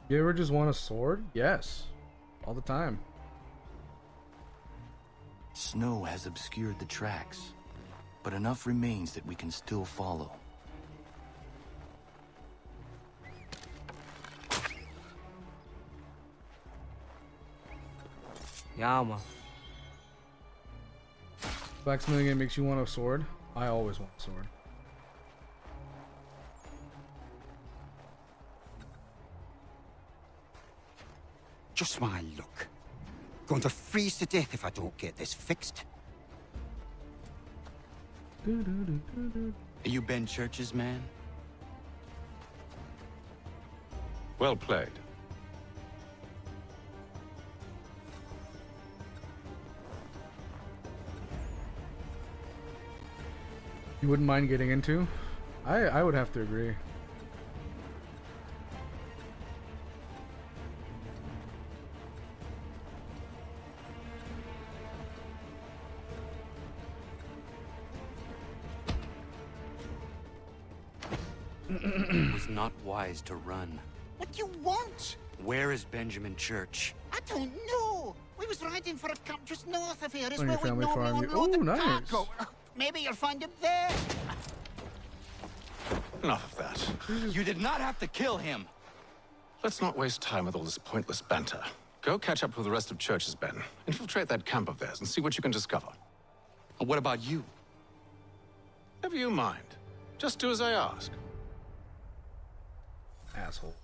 You ever just want a sword? Yes. All the time. Snow has obscured the tracks, but enough remains that we can still follow. Yama. Blacksmithing it makes you want a sword? I always want a sword. Just my luck. Going to freeze to death if I don't get this fixed. Are you Ben Church's man? Well played. You wouldn't mind getting into? I would have to agree. It was not wise to run. What do you want? Where is Benjamin Church? I don't know. We was riding for a camp just north of here. Is On where your we family normally farm. unload Oh, the nice. cargo. Maybe you'll find him there. Enough of that. You did not have to kill him. Let's not waste time with all this pointless banter. Go catch up with the rest of Church's men. Infiltrate that camp of theirs and see what you can discover. What about you? Never you mind. Just do as I ask. Asshole.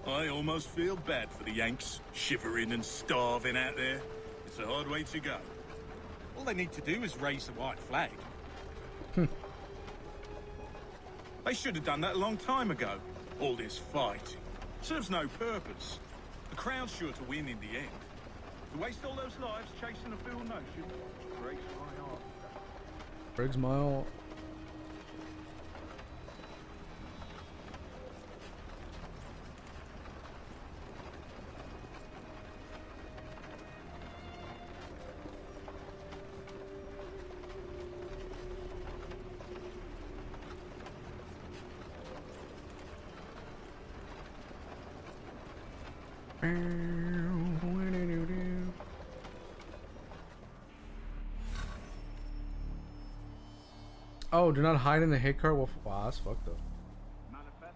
I almost feel bad for the Yanks, shivering and starving out there. It's a hard way to go. All they need to do is raise the white flag. They should have done that a long time ago. All this fighting serves no purpose. The Crown's sure to win in the end. To waste all those lives chasing a fool notion breaks my heart. Breaks my heart. Oh, do not hide in the hay cart. Well, wow, that's fucked up. Manifest.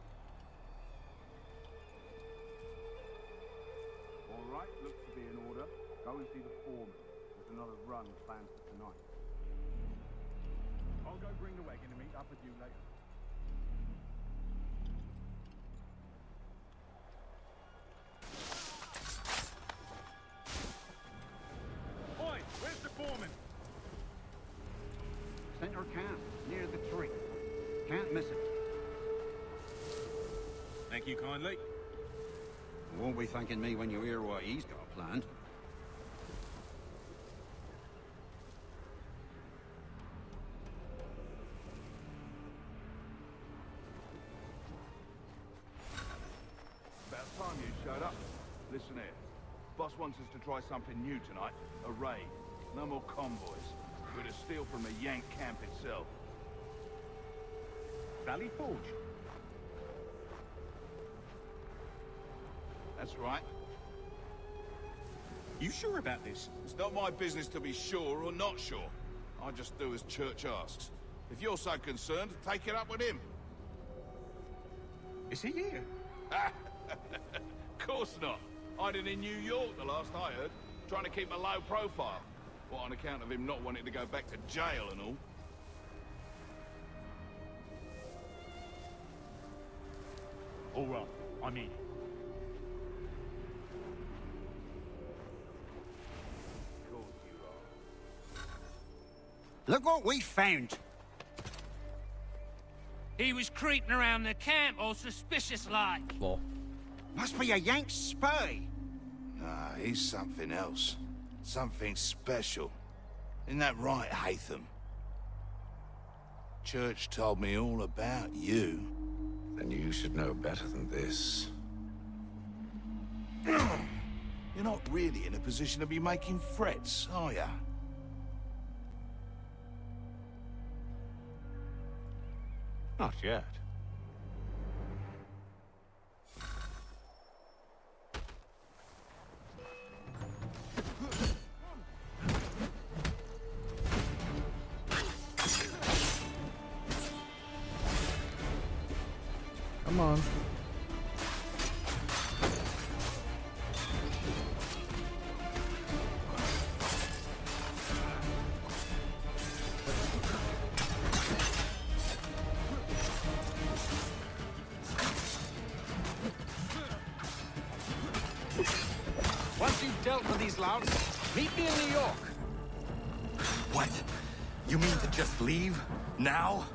All right, looks to be in order. Go and see the foreman. There's another run planned for tonight. I'll go bring the wagon and meet up with you later. Oi, where's the foreman? Center camp, near the tree. Can't miss it. Thank you kindly. Won't be thanking me when you hear what he's got planned. About time you showed up. Listen here. Boss wants us to try something new tonight. A raid. No more convoys. We're to steal from the Yank camp itself. Valley Forge? That's right. You sure about this? It's not my business to be sure or not sure. I just do as Church asks. If you're so concerned, take it up with him. Is he here? Of course not. Hiding in New York, the last I heard. Trying to keep a low profile. What, on account of him not wanting to go back to jail and all? All right, I'm in. Look what we found. He was creeping around the camp all suspicious like. Lol. Must be a Yank spy. Nah, he's something else. Something special. Isn't that right, Hatham? Church told me all about you. Then you should know better than this. You're not really in a position to be making threats, are ya? Not yet. Come on. Once you've dealt with these louts, meet me in New York. What? You mean to just leave? Now?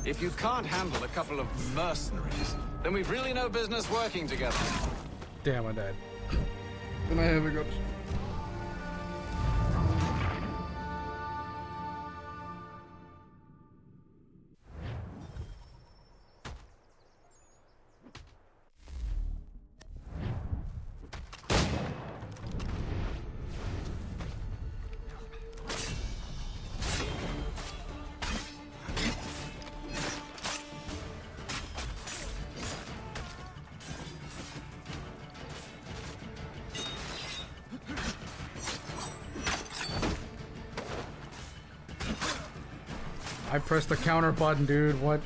If you can't handle a couple of mercenaries, then we've really no business working together. Damn, I died. Then I have hiccups. I pressed the counter button, dude. What?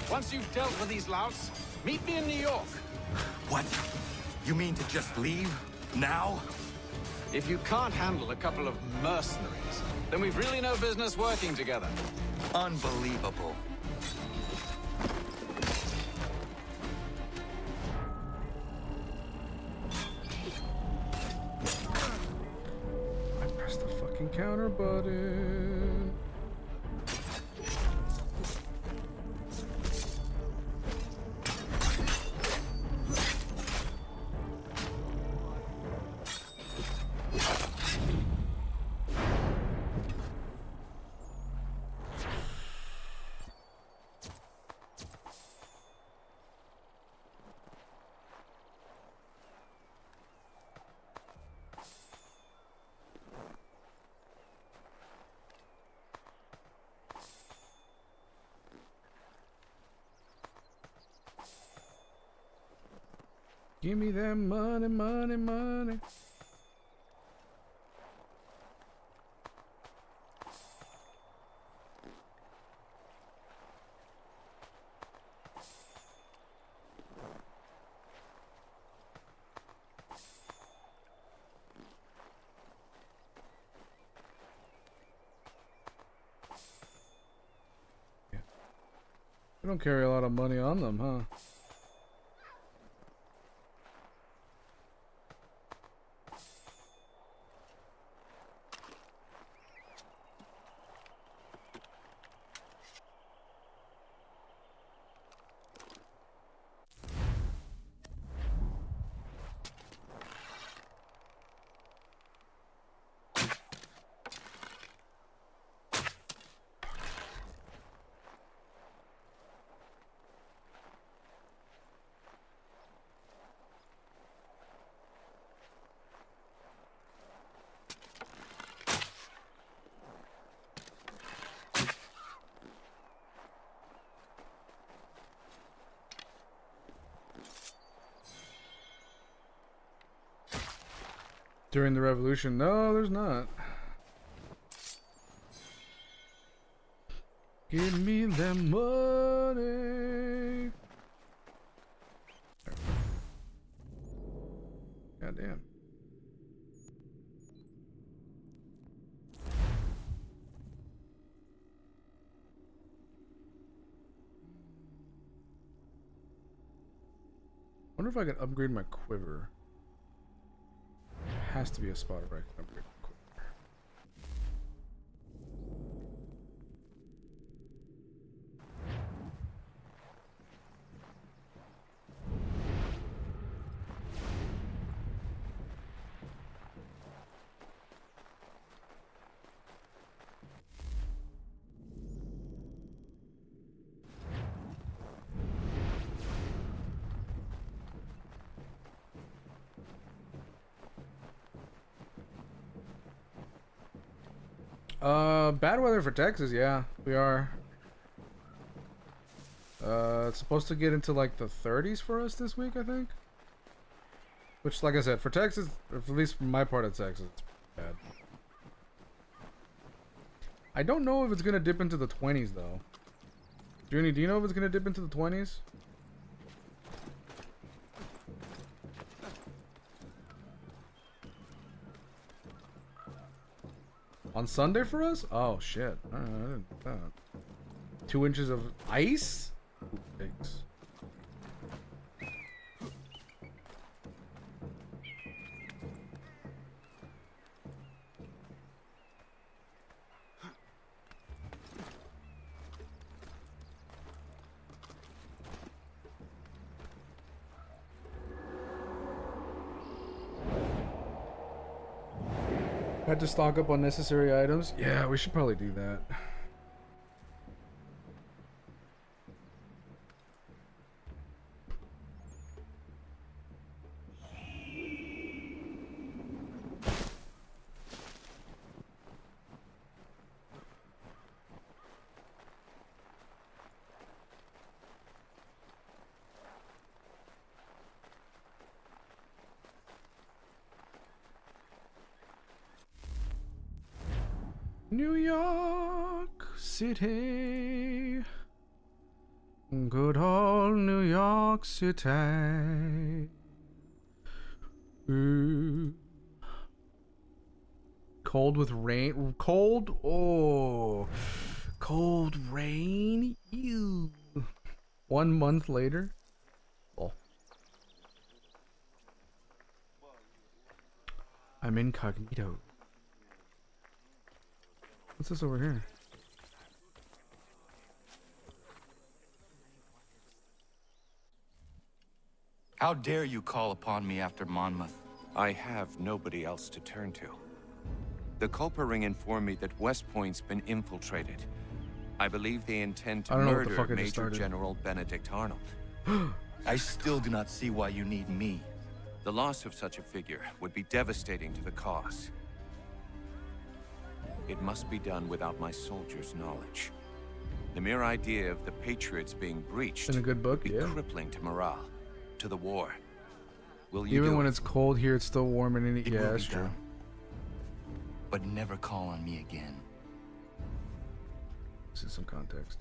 Once you've dealt with these louts, meet me in New York. What? You mean to just leave? Now? If you can't handle a couple of mercenaries, then we've really no business working together. Unbelievable. I pressed the fucking counter button. Give me that money, money, money. They don't carry a lot of money on them, huh? During the revolution? No, there's not. Give me that money. God damn. Wonder if I could upgrade my quiver. Has to be a spot where I can upgrade my quiver. Bad weather for Texas, yeah, we are. It's supposed to get into like the 30s for us this week, I think. Which, like I said, for Texas, or at least from my part of Texas, it's bad. I don't know if it's gonna dip into the 20s though. Junie, do you know if it's gonna dip into the 20s? On Sunday for us? Oh shit. I didn't know that. 2 inches of ice? Ooh, thanks. Had to stock up on necessary items. Yeah, we should probably do that. New York City, good old New York City. Ooh. Cold with rain. Cold? Oh. Cold rain? Ew. 1 month later? Oh. I'm incognito. What's this over here? How dare you call upon me after Monmouth? I have nobody else to turn to. The Culper Ring informed me that West Point's been infiltrated. I believe they intend to murder Major General Benedict Arnold. I still do not see why you need me. The loss of such a figure would be devastating to the cause. It must be done without my soldiers' knowledge. The mere idea of the Patriots being breached in a good book, would be crippling to morale, to the war. Even when it's cold here, it's still warm in India. Yeah, that's true. But never call on me again. This is some context.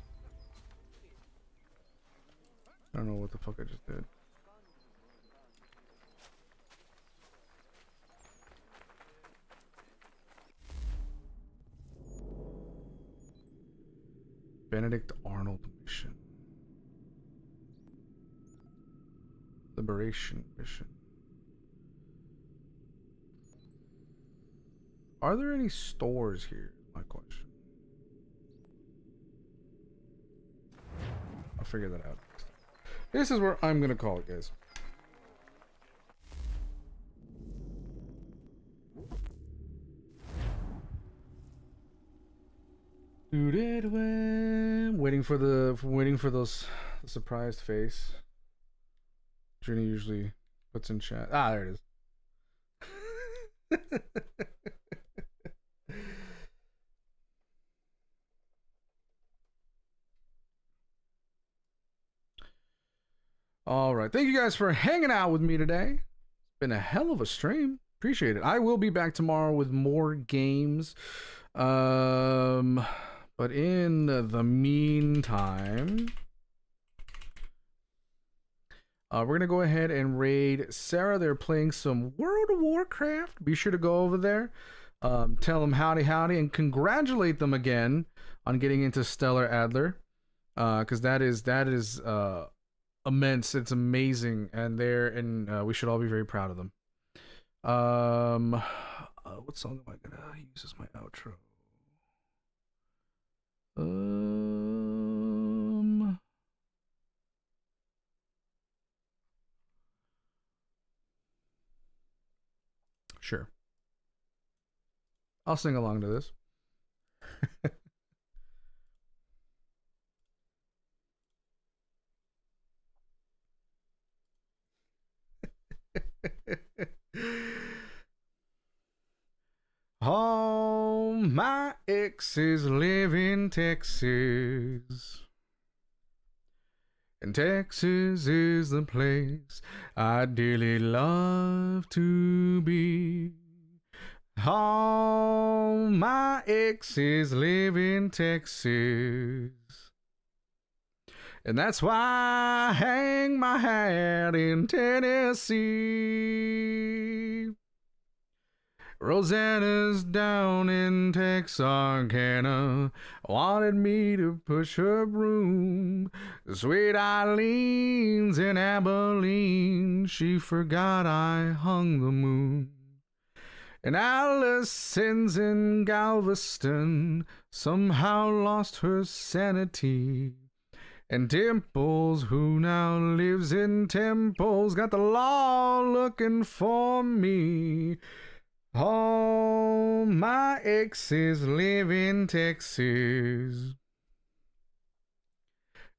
I don't know what the fuck I just did. Benedict Arnold mission. Liberation mission. Are there any stores here? My question. I'll figure that out. This is where I'm gonna call it, guys. Waiting for those surprised face. Trini usually puts in chat. Ah, there it is. All right. Thank you guys for hanging out with me today. It's been a hell of a stream. Appreciate it. I will be back tomorrow with more games. But in the meantime, we're going to go ahead and raid Sarah. They're playing some World of Warcraft. Be sure to go over there. Tell them howdy howdy and congratulate them again on getting into Stellar Adler. Because that is immense. It's amazing. And we should all be very proud of them. What song am I going to use as my outro? Sure. I'll sing along to this. All my exes live in Texas, and Texas is the place I dearly love to be. All my exes live in Texas, and that's why I hang my hat in Tennessee. Rosanna's down in Texarkana, wanted me to push her broom. Sweet Eileen's in Abilene, she forgot I hung the moon. And Allison's in Galveston, somehow lost her sanity. And Dimples, who now lives in Temples, got the law looking for me. All my exes live in Texas,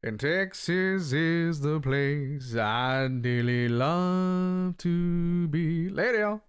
and Texas is the place I dearly love to be. Later, y'all.